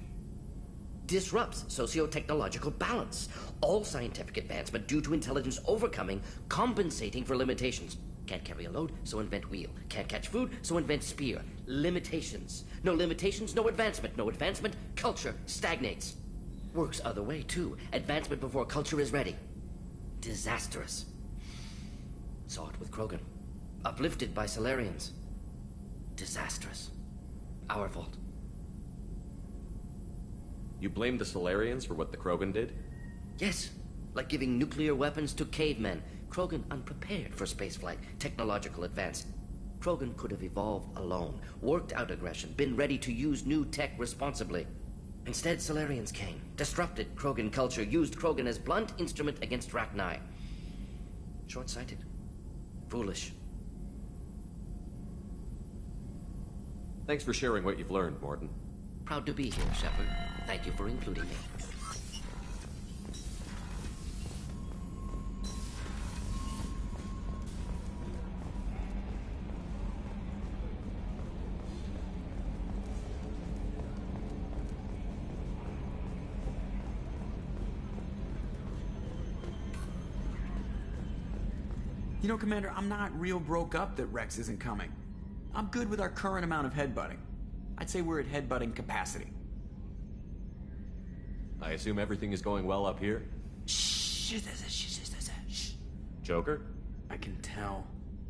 Disrupts socio-technological balance. All scientific advancement due to intelligence overcoming, compensating for limitations. Can't carry a load, so invent wheel. Can't catch food, so invent spear. Limitations. No limitations, no advancement. No advancement, culture stagnates. Works other way, too. Advancement before culture is ready. Disastrous. Saw it with Krogan. Uplifted by Solarians. Disastrous. Our fault. You blame the Solarians for what the Krogan did? Yes. Like giving nuclear weapons to cavemen. Krogan unprepared for spaceflight. Technological advance. Krogan could have evolved alone. Worked out aggression. Been ready to use new tech responsibly. Instead, Solarians came. Disrupted Krogan culture. Used Krogan as blunt instrument against Rachni. Short-sighted. Foolish. Thanks for sharing what you've learned, Morton. Proud to be here, Shepard. Thank you for including me. You know, Commander, I'm not real broke up that Rex isn't coming. I'm good with our current amount of headbutting. I'd say we're at headbutting capacity. I assume everything is going well up here? Shh. Joker? I can tell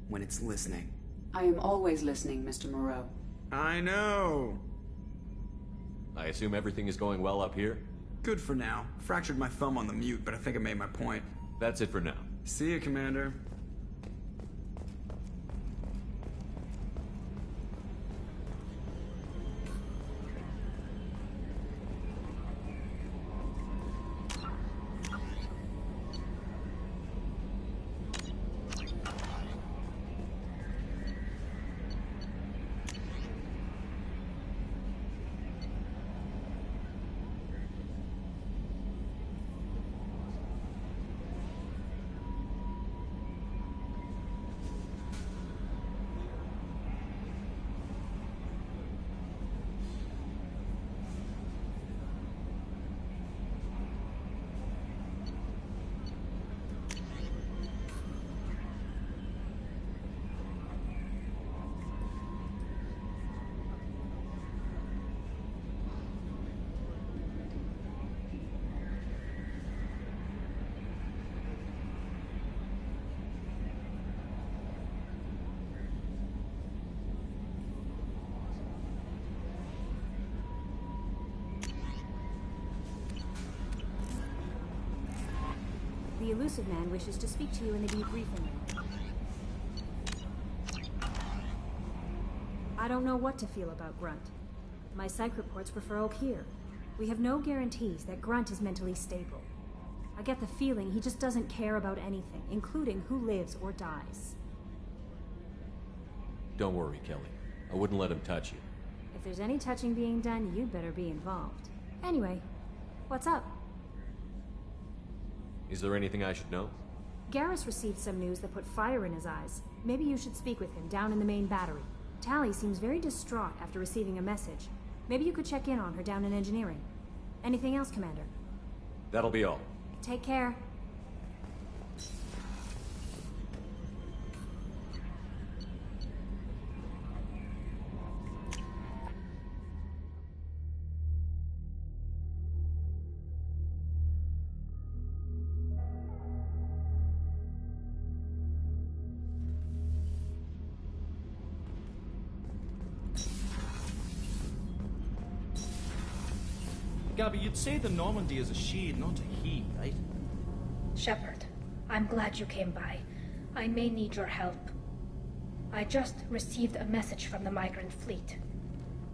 when it's listening. I am always listening, Mr. Moreau. I know. I assume everything is going well up here? Good for now. Fractured my thumb on the mute, but I think I made my point. That's it for now. See you, Commander. The elusive man wishes to speak to you in the debriefing room. I don't know what to feel about Grunt. My psych reports refer Oak here. We have no guarantees that Grunt is mentally stable. I get the feeling he just doesn't care about anything, including who lives or dies. Don't worry, Kelly. I wouldn't let him touch you. If there's any touching being done, you'd better be involved. Anyway, what's up? Is there anything I should know? Garrus received some news that put fire in his eyes. Maybe you should speak with him down in the main battery. Tally seems very distraught after receiving a message. Maybe you could check in on her down in engineering. Anything else, Commander? That'll be all. Take care. Gabby, you'd say the Normandy is a she, not a he, right? Shepard, I'm glad you came by. I may need your help. I just received a message from the migrant fleet.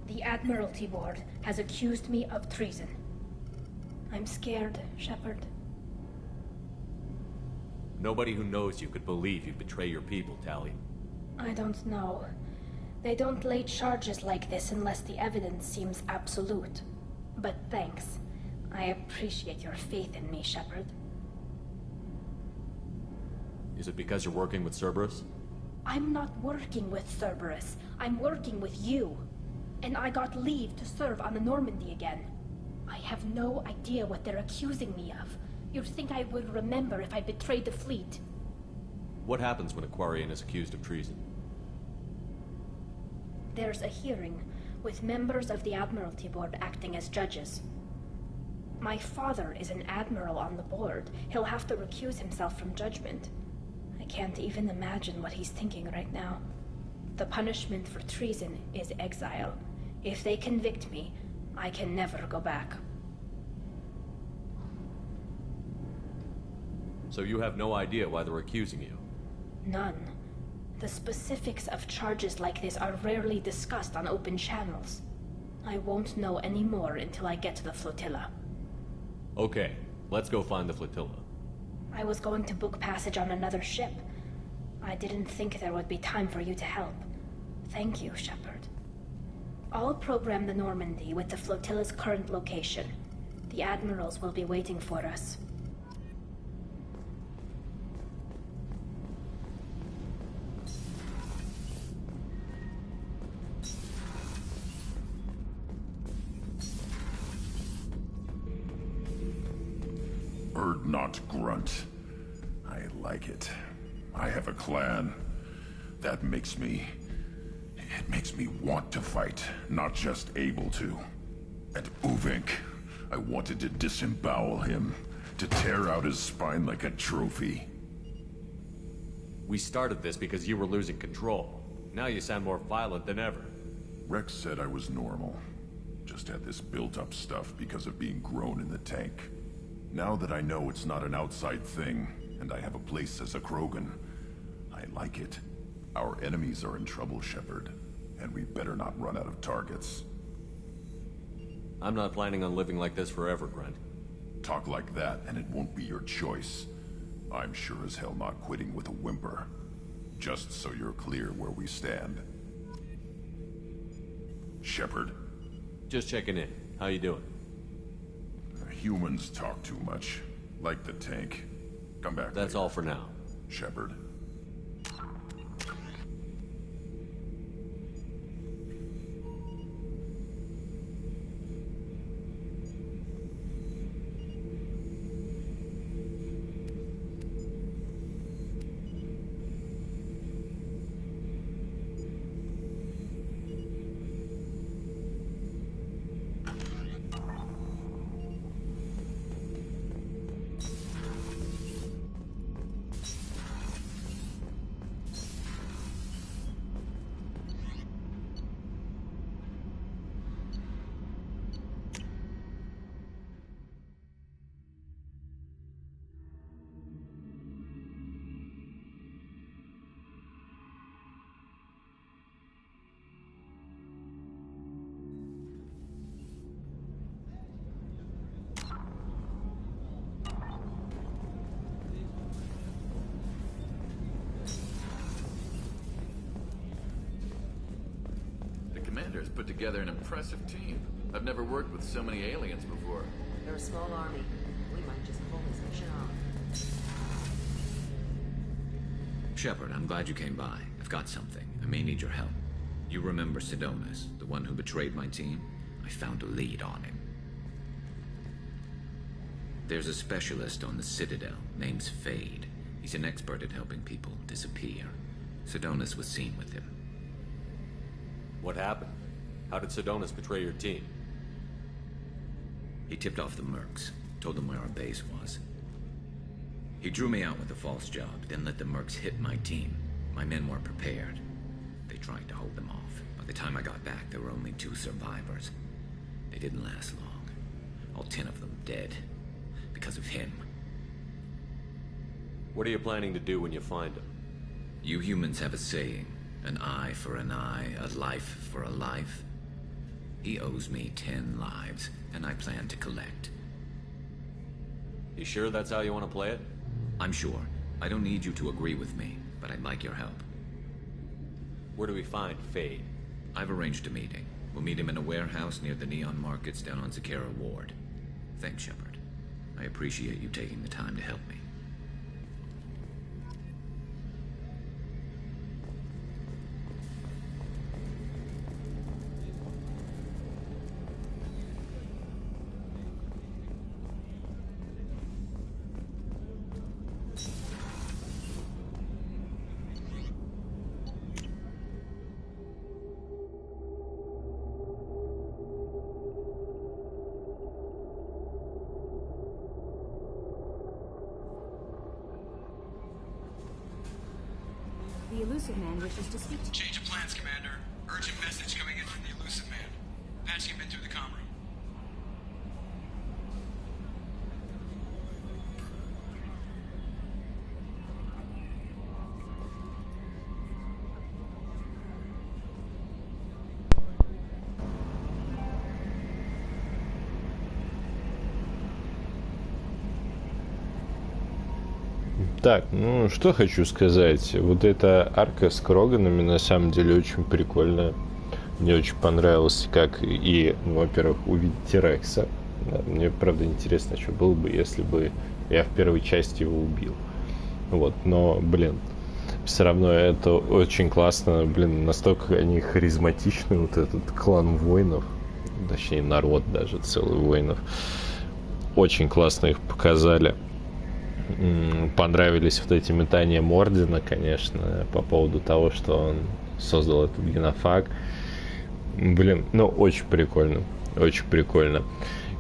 The Admiralty Board has accused me of treason. I'm scared, Shepard. Nobody who knows you could believe you'd betray your people, Tally. I don't know. They don't lay charges like this unless the evidence seems absolute. But thanks. I appreciate your faith in me, Shepard. Is it because you're working with Cerberus? I'm not working with Cerberus. I'm working with you. And I got leave to serve on the Normandy again. I have no idea what they're accusing me of. You'd think I would remember if I betrayed the fleet. What happens when a Quarian is accused of treason? There's a hearing, with members of the Admiralty Board acting as judges. My father is an admiral on the board. He'll have to recuse himself from judgment. I can't even imagine what he's thinking right now. The punishment for treason is exile. If they convict me, I can never go back. So you have no idea why they're accusing you? None. The specifics of charges like this are rarely discussed on open channels. I won't know any more until I get to the flotilla. Okay, let's go find the flotilla. I was going to book passage on another ship. I didn't think there would be time for you to help. Thank you, Shepard. I'll program the Normandy with the flotilla's current location. The admirals will be waiting for us. Bird not grunt. I like it. I have a clan. That makes me... It makes me want to fight, not just able to. And Uvink, I wanted to disembowel him, to tear out his spine like a trophy. We started this because you were losing control. Now you sound more violent than ever. Rex said I was normal. Just had this built-up stuff because of being grown in the tank. Now that I know it's not an outside thing, and I have a place as a Krogan, I like it. Our enemies are in trouble, Shepard, and we better not run out of targets. I'm not planning on living like this forever, Grunt. Talk like that, and it won't be your choice. I'm sure as hell not quitting with a whimper. Just so you're clear where we stand. Shepard? Just checking in. How you doing? Humans talk too much. Like the tank. Come back That's later. all for now. Shepard. Commander's put together an impressive team. I've never worked with so many aliens before. They're a small army. We might just pull this mission off. Shepard, I'm glad you came by. I've got something. I may need your help. You remember Sidonis, the one who betrayed my team? I found a lead on him. There's a specialist on the Citadel, name's Fade. He's an expert at helping people disappear. Sidonis was seen with him. What happened? How did Sidonis betray your team? He tipped off the Mercs, told them where our base was. He drew me out with a false job, then let the Mercs hit my team. My men weren't prepared. They tried to hold them off. By the time I got back, there were only 2 survivors. They didn't last long. All 10 of them dead. Because of him. What are you planning to do when you find him? You humans have a saying. An eye for an eye, a life for a life. He owes me 10 lives, and I plan to collect. You sure that's how you want to play it? I'm sure. I don't need you to agree with me, but I'd like your help. Where do we find Fade? I've arranged a meeting. We'll meet him in a warehouse near the Neon Markets down on Zakera Ward. Thanks, Shepard. I appreciate you taking the time to help me. The Elusive Man wishes to speak to... Change of plans, Commander. Urgent message coming in from the Elusive Man. Patching him in through the comm room. Так, ну что хочу сказать. Вот эта арка с Кроганами на самом деле очень прикольная. Мне очень понравилось, как и, ну, во-первых, увидеть Терекса. Да, мне, правда, интересно, что было бы, если бы я в первой части его убил. Вот, но, блин, все равно это очень классно. Блин, настолько они харизматичны, вот этот клан воинов. Точнее, народ даже, целый воинов. Очень классно их показали. Понравились вот эти метания Мордина, конечно, по поводу того, что он создал этот генофаг. Блин, ну очень прикольно, очень прикольно.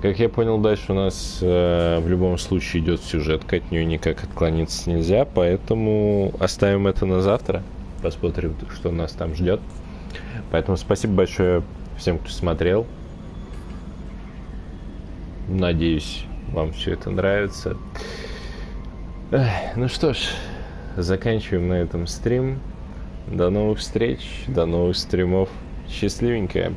Как я понял, дальше у нас в любом случае идет сюжетка, от нее никак отклониться нельзя, поэтому оставим это на завтра, посмотрим, что нас там ждет. Поэтому спасибо большое всем, кто смотрел. Надеюсь, вам все это нравится. Ну что ж, заканчиваем на этом стрим. До новых встреч, до новых стримов. Счастливенькое.